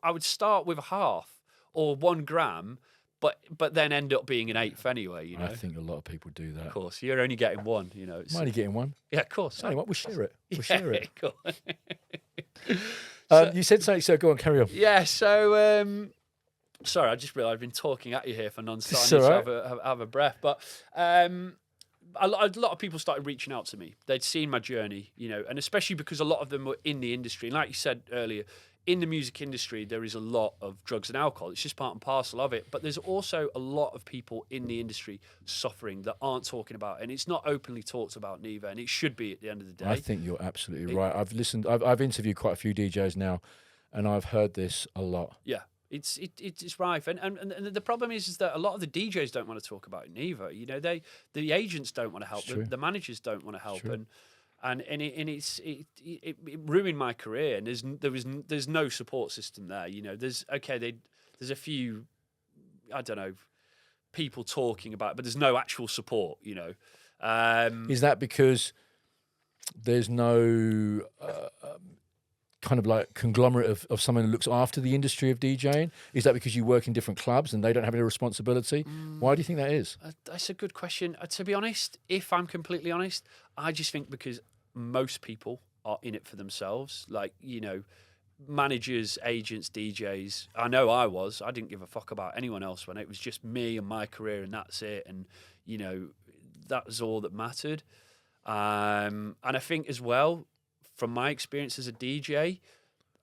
Speaker 2: I would start with a half or 1 gram, but then end up being an eighth anyway.
Speaker 1: I think a lot of people do that.
Speaker 2: Of course, you're only getting one.
Speaker 1: I'm only getting one.
Speaker 2: Yeah, of course.
Speaker 1: Tell you what, we'll share it. We'll share it.
Speaker 2: Cool.
Speaker 1: You said something, so go on, carry on.
Speaker 2: Yeah. So. Sorry, I just realised I've been talking at you here for non-stop. I need to have a breath. But a lot of people started reaching out to me. They'd seen my journey, and especially because a lot of them were in the industry. And like you said earlier, in the music industry, there is a lot of drugs and alcohol. It's just part and parcel of it. But there's also a lot of people in the industry suffering that aren't talking about it. And it's not openly talked about neither. And it should be at the end of the day.
Speaker 1: I think you're absolutely right. I've interviewed quite a few DJs now, and I've heard this a lot.
Speaker 2: Yeah. It's rife, and the problem is that a lot of the DJs don't want to talk about it neither. The agents don't want to help, the managers don't want to help, and it ruined my career. And there's no support system there. There's a few, I don't know, people talking about it, but there's no actual support.
Speaker 1: Is that because there's no kind of like conglomerate of someone who looks after the industry of DJing? Is that because you work in different clubs and they don't have any responsibility? Why do you think that is?
Speaker 2: That's a good question. To be honest, if I'm completely honest, I just think because most people are in it for themselves. Like, managers, agents, DJs. I know I didn't give a fuck about anyone else when it was just me and my career, and that's it. And, that was all that mattered. And I think as well, from my experience as a DJ,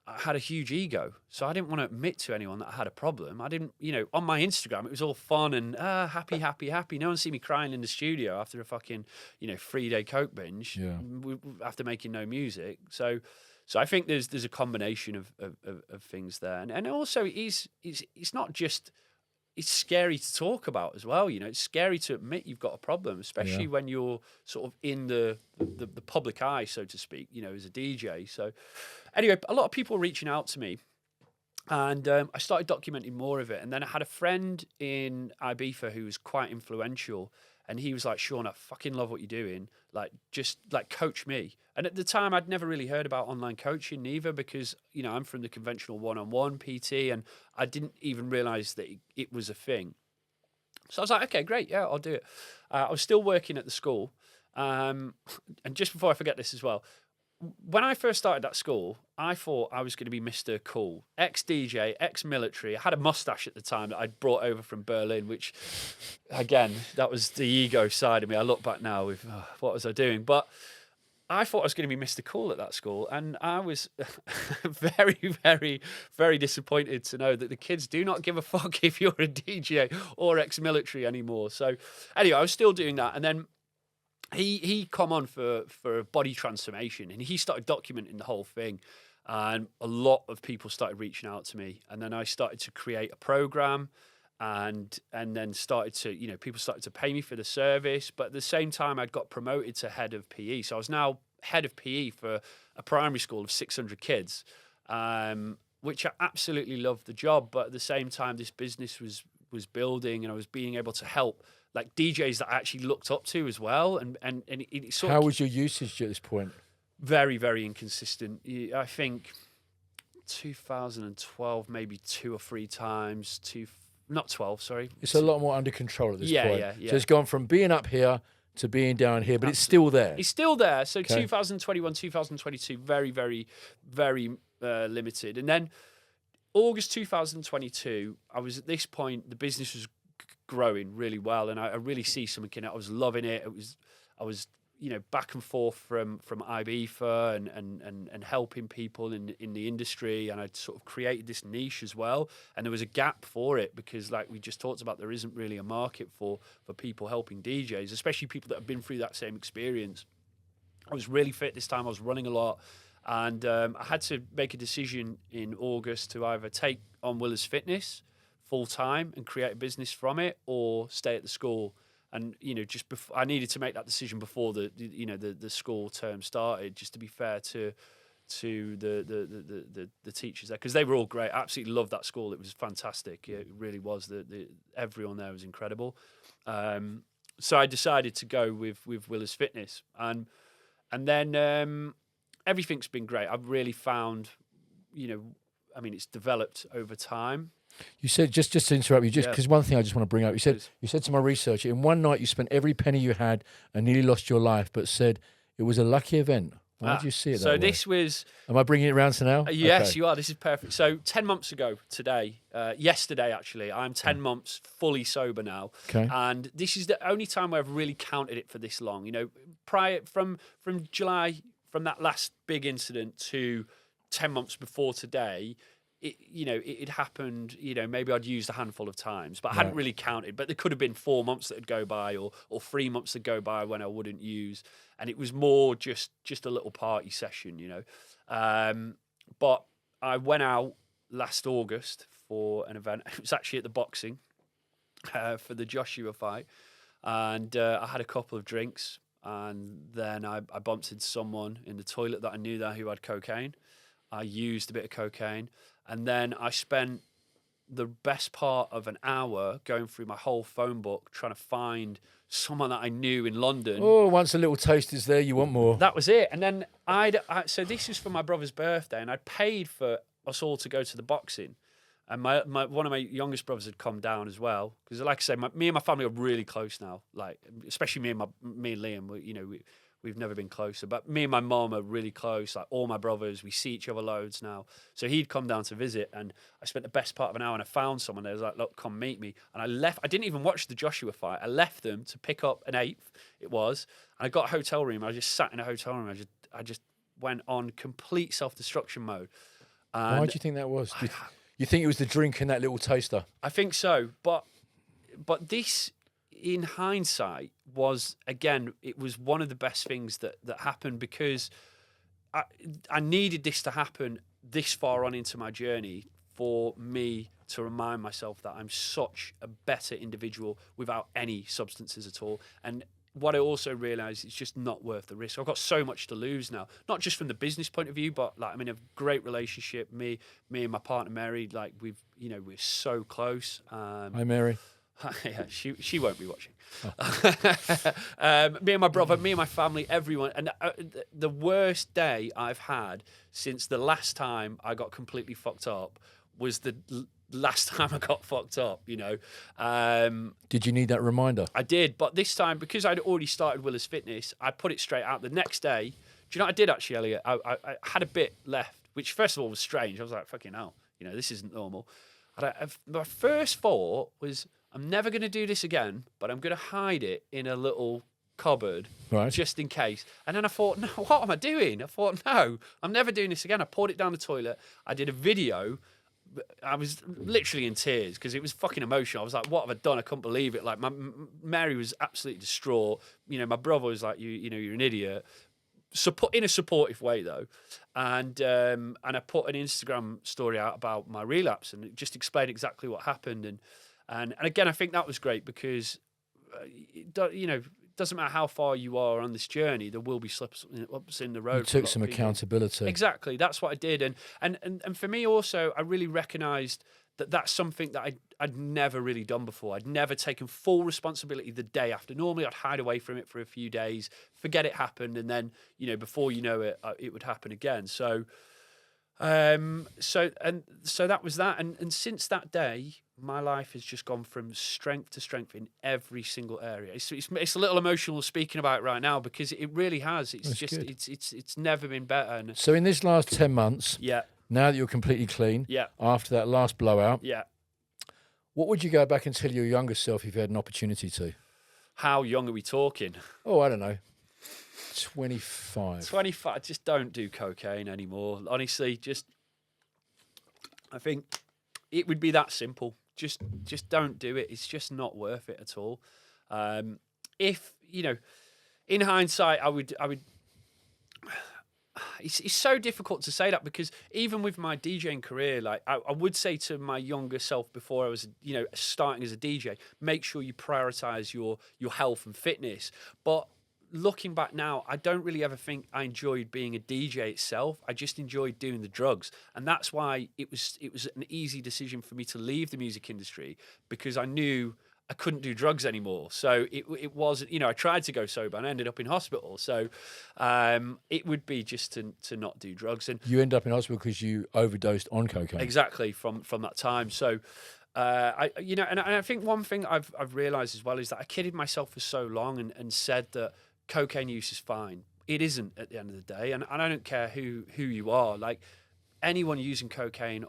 Speaker 2: I had a huge ego. So I didn't want to admit to anyone that I had a problem. I didn't, on my Instagram, it was all fun and happy. No one see me crying in the studio after a fucking, 3-day coke binge after making no music. So I think there's a combination of things there. And also it's not just, it's scary to talk about as well. It's scary to admit you've got a problem, especially when you're sort of in the public eye, so to speak, as a DJ. So anyway, a lot of people were reaching out to me, and I started documenting more of it. And then I had a friend in Ibiza who was quite influential, and he was like, "Sean, I fucking love what you're doing. Like, just like coach me." And at the time, I'd never really heard about online coaching neither, because, I'm from the conventional one-on-one PT, and I didn't even realize that it was a thing. So I was like, okay, great. Yeah, I'll do it. I was still working at the school. And just before I forget this as well, when I first started at school, I thought I was going to be Mr. Cool, ex-DJ, ex-military. I had a mustache at the time that I'd brought over from Berlin, which, again, that was the ego side of me. I look back now with, what was I doing? But I thought I was going to be Mr. Cool at that school, and I was very, very, very disappointed to know that the kids do not give a fuck if you're a DJ or ex-military anymore. So anyway, I was still doing that, and then he come on for a body transformation, and he started documenting the whole thing, and a lot of people started reaching out to me, and then I started to create a program, and then started to, people started to pay me for the service. But at the same time, I'd got promoted to head of PE, so I was now head of PE for a primary school of 600 kids, which I absolutely loved the job. But at the same time, this business was building, and I was being able to help like DJs that I actually looked up to as well. And it sort
Speaker 1: How
Speaker 2: of
Speaker 1: was your usage at this point?
Speaker 2: very, very inconsistent. I think 2012, maybe 2 or 3 times. Not 12, sorry.
Speaker 1: It's a lot more under control at this point.
Speaker 2: Yeah.
Speaker 1: So it's gone from being up here to being down here, but it's still there.
Speaker 2: It's still there. So
Speaker 1: Okay.
Speaker 2: 2021, 2022, very, very, very limited. And then August 2022, I was at this point, the business was growing really well, and I really see something in it. I was loving it. I was back and forth from Ibiza and helping people in the industry, and I'd sort of created this niche as well. And there was a gap for it because, like we just talked about, there isn't really a market for people helping DJs, especially people that have been through that same experience. I was really fit this time. I was running a lot, and I had to make a decision in August to either take on Willer's Fitness full time and create a business from it, or stay at the school. And just I needed to make that decision before the school term started, just to be fair to the teachers there, because they were all great. I absolutely loved that school. It was fantastic. It really was. Everyone there was incredible. So I decided to go with Willer's Fitness, and then everything's been great. I've really found, it's developed over time.
Speaker 1: You said, just to interrupt you, just
Speaker 2: Yeah.
Speaker 1: because one thing I just want to bring up,
Speaker 2: Please.
Speaker 1: you said to my researcher, in one night you spent every penny you had and nearly lost your life, but said it was a lucky event. Why did you see it that
Speaker 2: So
Speaker 1: way?
Speaker 2: this was...
Speaker 1: Am I bringing it around to now?
Speaker 2: Yes,
Speaker 1: Okay.
Speaker 2: you are. This is perfect. So 10 months ago today, yesterday actually, I'm 10 months fully sober now.
Speaker 1: Okay.
Speaker 2: And this is the only time where I've really counted it for this long. Prior from July, from that last big incident to 10 months before today, it happened, maybe I'd used a handful of times, but I hadn't really counted. But there could have been 4 months that would go by or 3 months that go by when I wouldn't use. And it was more just a little party session, But I went out last August for an event. It was actually at the boxing for the Joshua fight. And I had a couple of drinks. And then I bumped into someone in the toilet that I knew there who had cocaine. I used a bit of cocaine. And then I spent the best part of an hour going through my whole phone book trying to find someone that I knew in London.
Speaker 1: Oh, once a little taste is there, you want more.
Speaker 2: That was it. And then so this was for my brother's birthday, and I'd paid for us all to go to the boxing. And one of my youngest brothers had come down as well, because, like I say, me and my family are really close now. Like, especially me and Liam. We've never been closer, but me and my mom are really close. Like, all my brothers, we see each other loads now. So he'd come down to visit, and I spent the best part of an hour, and I found someone that was like, "Look, come meet me." And I left. I didn't even watch the Joshua fight. I left them to pick up an 8th. It was, and I got a hotel room. I just sat in a hotel room. I just went on complete self-destruction mode. And
Speaker 1: Why do you think that was? You think it was the drink and that little taster?
Speaker 2: I think so, but this, in hindsight, was, again, it was one of the best things that happened, because I needed this to happen this far on into my journey for me to remind myself that I'm such a better individual without any substances at all. And what I also realised, it's just not worth the risk. I've got so much to lose now, not just from the business point of view, but like, I'm in a great relationship. Me and my partner Mary, like we're so close.
Speaker 1: Hi, Mary.
Speaker 2: Yeah, she won't be watching. Me and my brother, me and my family, everyone. And the worst day I've had since the last time I got completely fucked up was the last time I got fucked up,
Speaker 1: Did you need that reminder?
Speaker 2: I did, but this time, because I'd already started Willer's Fitness, I put it straight out. The next day, do you know what I did actually, Elliot? I had a bit left, which first of all was strange. I was like, fucking hell, this isn't normal. My first thought was, I'm never going to do this again, but I'm going to hide it in a little cupboard,
Speaker 1: Right.
Speaker 2: just in case. And then I thought, no, what am I doing? I thought, no, I'm never doing this again. I poured it down the toilet. I did a video. I was literally in tears because it was fucking emotional. I was like, what have I done? I couldn't believe it. Like, Mary was absolutely distraught. My brother was like, you're an idiot. In a supportive way, though. And I put an Instagram story out about my relapse and just explained exactly what happened. And again, I think that was great because, it doesn't matter how far you are on this journey, there will be ups in the road.
Speaker 1: You took some accountability.
Speaker 2: Exactly, that's what I did, and for me also, I really recognised that that's something that I'd never really done before. I'd never taken full responsibility the day after. Normally, I'd hide away from it for a few days, forget it happened, and then before you know it, it would happen again. So that was that, and since that day, my life has just gone from strength to strength in every single area. It's a little emotional speaking about it right now because it really has. It's never been better. And
Speaker 1: so in this last 10 months,
Speaker 2: yeah,
Speaker 1: now that you're completely clean,
Speaker 2: yeah,
Speaker 1: after that last blowout,
Speaker 2: yeah.
Speaker 1: what would you go back and tell your younger self if you had an opportunity to?
Speaker 2: How young are we talking?
Speaker 1: Oh, I don't know. 25.
Speaker 2: 25. Just don't do cocaine anymore. Honestly, I think it would be that simple. Just don't do it. It's just not worth it at all. If in hindsight, I would. It's so difficult to say that because even with my DJing career, like I would say to my younger self before I was, starting as a DJ, make sure you prioritize your health and fitness. But looking back now, I don't really ever think I enjoyed being a DJ itself. I just enjoyed doing the drugs, and that's why it was an easy decision for me to leave the music industry because I knew I couldn't do drugs anymore. So it was, I tried to go sober and I ended up in hospital. So it would be just to not do drugs. And
Speaker 1: you end up in hospital because you overdosed on cocaine.
Speaker 2: Exactly from that time. So and I think one thing I've realised as well is that I kidded myself for so long and said that cocaine use is fine. It isn't at the end of the day, and I don't care who you are. Like anyone using cocaine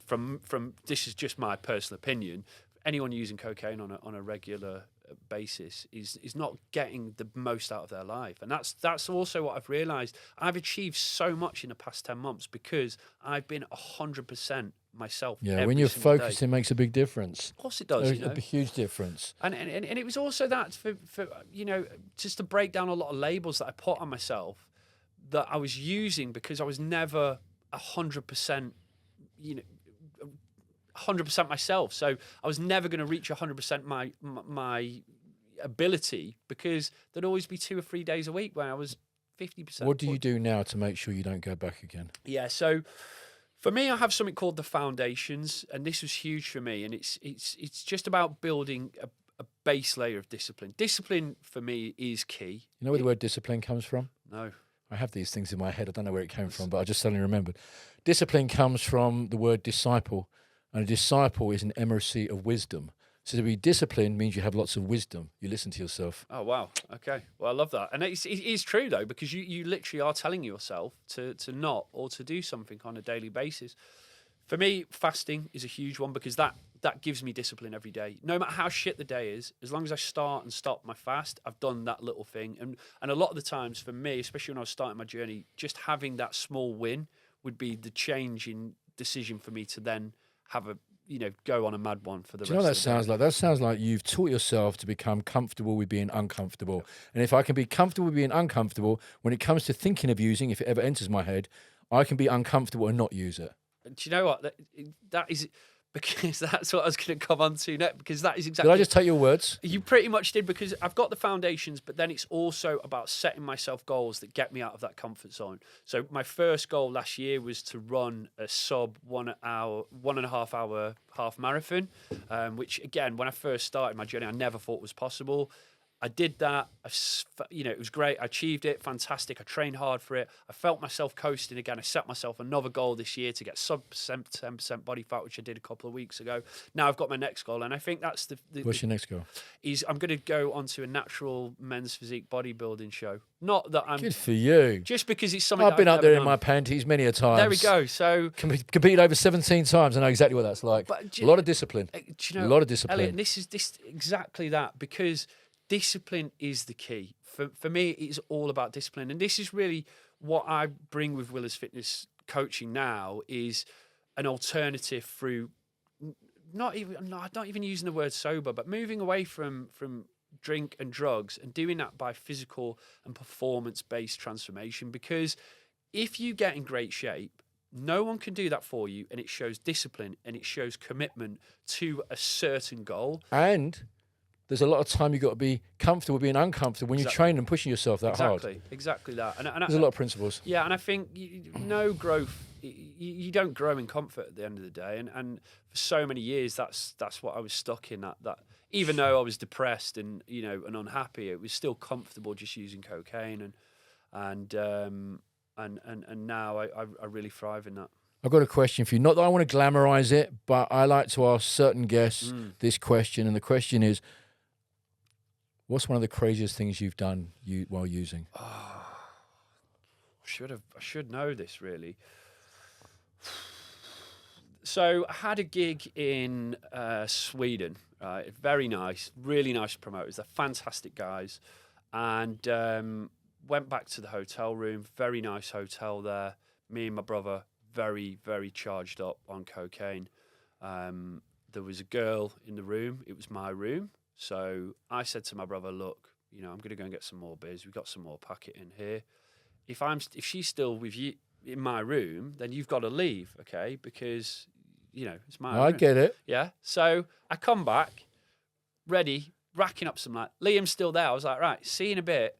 Speaker 2: from this is just my personal opinion. Anyone using cocaine on a regular basis is not getting the most out of their life, and that's also what I've realised. I've achieved so much in the past 10 months because I've been 100% myself.
Speaker 1: Yeah, when you're focused, it makes a big difference.
Speaker 2: Of course, it does.
Speaker 1: A huge difference.
Speaker 2: And it was also that for just to break down a lot of labels that I put on myself that I was using because I was never 100%, 100% myself. So I was never going to reach 100% my ability because there'd always be 2 or 3 days a week when I was 50%.
Speaker 1: What do you do now to make sure you don't go back again?
Speaker 2: Yeah, so for me, I have something called the foundations, and this was huge for me. And it's just about building a base layer of discipline. Discipline for me is key.
Speaker 1: You know where the word discipline comes from?
Speaker 2: No.
Speaker 1: I have these things in my head. I don't know where it came from, but I just suddenly remembered. Discipline comes from the word disciple, and a disciple is an emissary of wisdom. So to be disciplined means you have lots of wisdom. You listen to yourself.
Speaker 2: Oh, wow. Okay. Well, I love that. And it is true, though, because you literally are telling yourself to not or to do something on a daily basis. For me, fasting is a huge one because that gives me discipline every day. No matter how shit the day is, as long as I start and stop my fast, I've done that little thing. And a lot of the times for me, especially when I was starting my journey, just having that small win would be the change in decision for me to then have go on a mad one for the rest of the day.
Speaker 1: Do you know what that sounds like? That sounds like you've taught yourself to become comfortable with being uncomfortable. And if I can be comfortable with being uncomfortable, when it comes to thinking of using, if it ever enters my head, I can be uncomfortable and not use it.
Speaker 2: Do you know what? That is because that's what I was going to come on to next, because that is exactly...
Speaker 1: Did I just take your words?
Speaker 2: You pretty much did, because I've got the foundations, but then it's also about setting myself goals that get me out of that comfort zone. So my first goal last year was to run a sub 1 hour, 1.5 hour half marathon, which again, when I first started my journey, I never thought was possible. I did that. It was great. I achieved it. Fantastic. I trained hard for it. I felt myself coasting again. I set myself another goal this year to get sub 10% body fat, which I did a couple of weeks ago. Now I've got my next goal, and I think that's the
Speaker 1: What's your next goal?
Speaker 2: I'm going to go onto a natural men's physique bodybuilding show. Not that I'm...
Speaker 1: Good for you.
Speaker 2: Just because it's something
Speaker 1: I've been up there in
Speaker 2: done.
Speaker 1: my panties many a time.
Speaker 2: There we go. So
Speaker 1: competed over 17 times. I know exactly what that's like. A lot of discipline.
Speaker 2: Do you know,
Speaker 1: a lot of discipline.
Speaker 2: Elliot, this exactly that, because discipline is the key. For me, it's all about discipline. And this is really what I bring with Willer's Fitness coaching now, is an alternative through not even using the word sober, but moving away from drink and drugs and doing that by physical and performance-based transformation. Because if you get in great shape, No one can do that for you, and it shows discipline and it shows commitment to a certain goal.
Speaker 1: And there's a lot of time you've got to be comfortable being uncomfortable when you're training and pushing yourself that hard.
Speaker 2: Exactly that. And
Speaker 1: There's a lot of principles.
Speaker 2: Yeah, and I think no growth. You don't grow in comfort at the end of the day, and for so many years, that's what I was stuck in. That even though I was depressed and and unhappy, it was still comfortable just using cocaine, and now I really thrive in that.
Speaker 1: I've got a question for you. Not that I want to glamorize it, but I like to ask certain guests this question, and the question is, what's one of the craziest things you've done while using?
Speaker 2: I should know this really. So I had a gig in Sweden, right? Very nice, really nice promoters. They're fantastic guys, and went back to the hotel room. Very nice hotel there. Me and my brother, very, very charged up on cocaine. There was a girl in the room. It was my room. So I said to my brother, look, I'm going to go and get some more beers. We've got some more packet in here. If she's still with you in my room, then you've got to leave, okay? Because, it's my room.
Speaker 1: I get it.
Speaker 2: Yeah. So I come back, ready, racking up some Liam's still there. I was like, right, see you in a bit.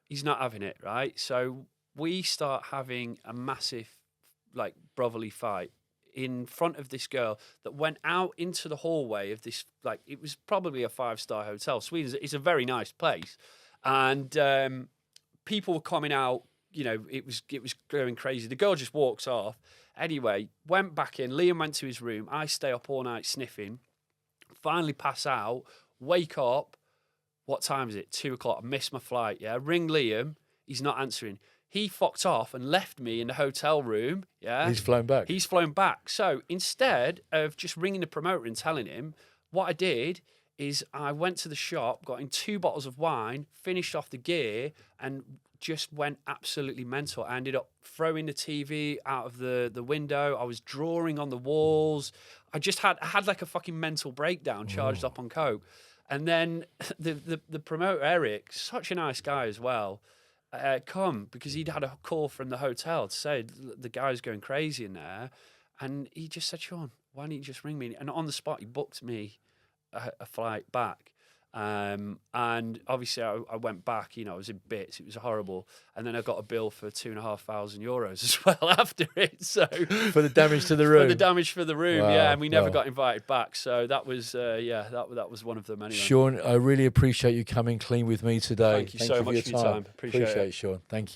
Speaker 2: He's not having it, right? So we start having a massive, brotherly fight in front of this girl that went out into the hallway of this, it was probably a 5-star hotel. Sweden is a very nice place. And people were coming out, it was going crazy. The girl just walks off. Anyway, went back in. Liam went to his room. I stay up all night sniffing. Finally pass out. Wake up. What time is it? 2:00. I missed my flight, yeah? Ring Liam. He's not answering. He fucked off and left me in the hotel room, yeah?
Speaker 1: He's flown back.
Speaker 2: He's flown back. So instead of just ringing the promoter and telling him, what I did is I went to the shop, got in 2 bottles of wine, finished off the gear, and just went absolutely mental. I ended up throwing the TV out of the window. I was drawing on the walls. I had like a fucking mental breakdown, charged up on coke. And then the promoter, Eric, such a nice guy as well, come because he'd had a call from the hotel to say the guy's going crazy in there. And he just said, Sean, why don't you just ring me? And on the spot, he booked me a flight back. And obviously I went back, I was in bits. It was horrible. And then I got a bill for €2,500 as well after it. So
Speaker 1: for the damage to the room.
Speaker 2: For the damage for the room,
Speaker 1: Wow,
Speaker 2: yeah. And we never
Speaker 1: wow.
Speaker 2: got invited back. So that was, that was one of them anyway.
Speaker 1: Sean, I really appreciate you coming clean with me today.
Speaker 2: Thank you so much for your time. Appreciate
Speaker 1: Appreciate
Speaker 2: it.
Speaker 1: it, Sean. Thank you.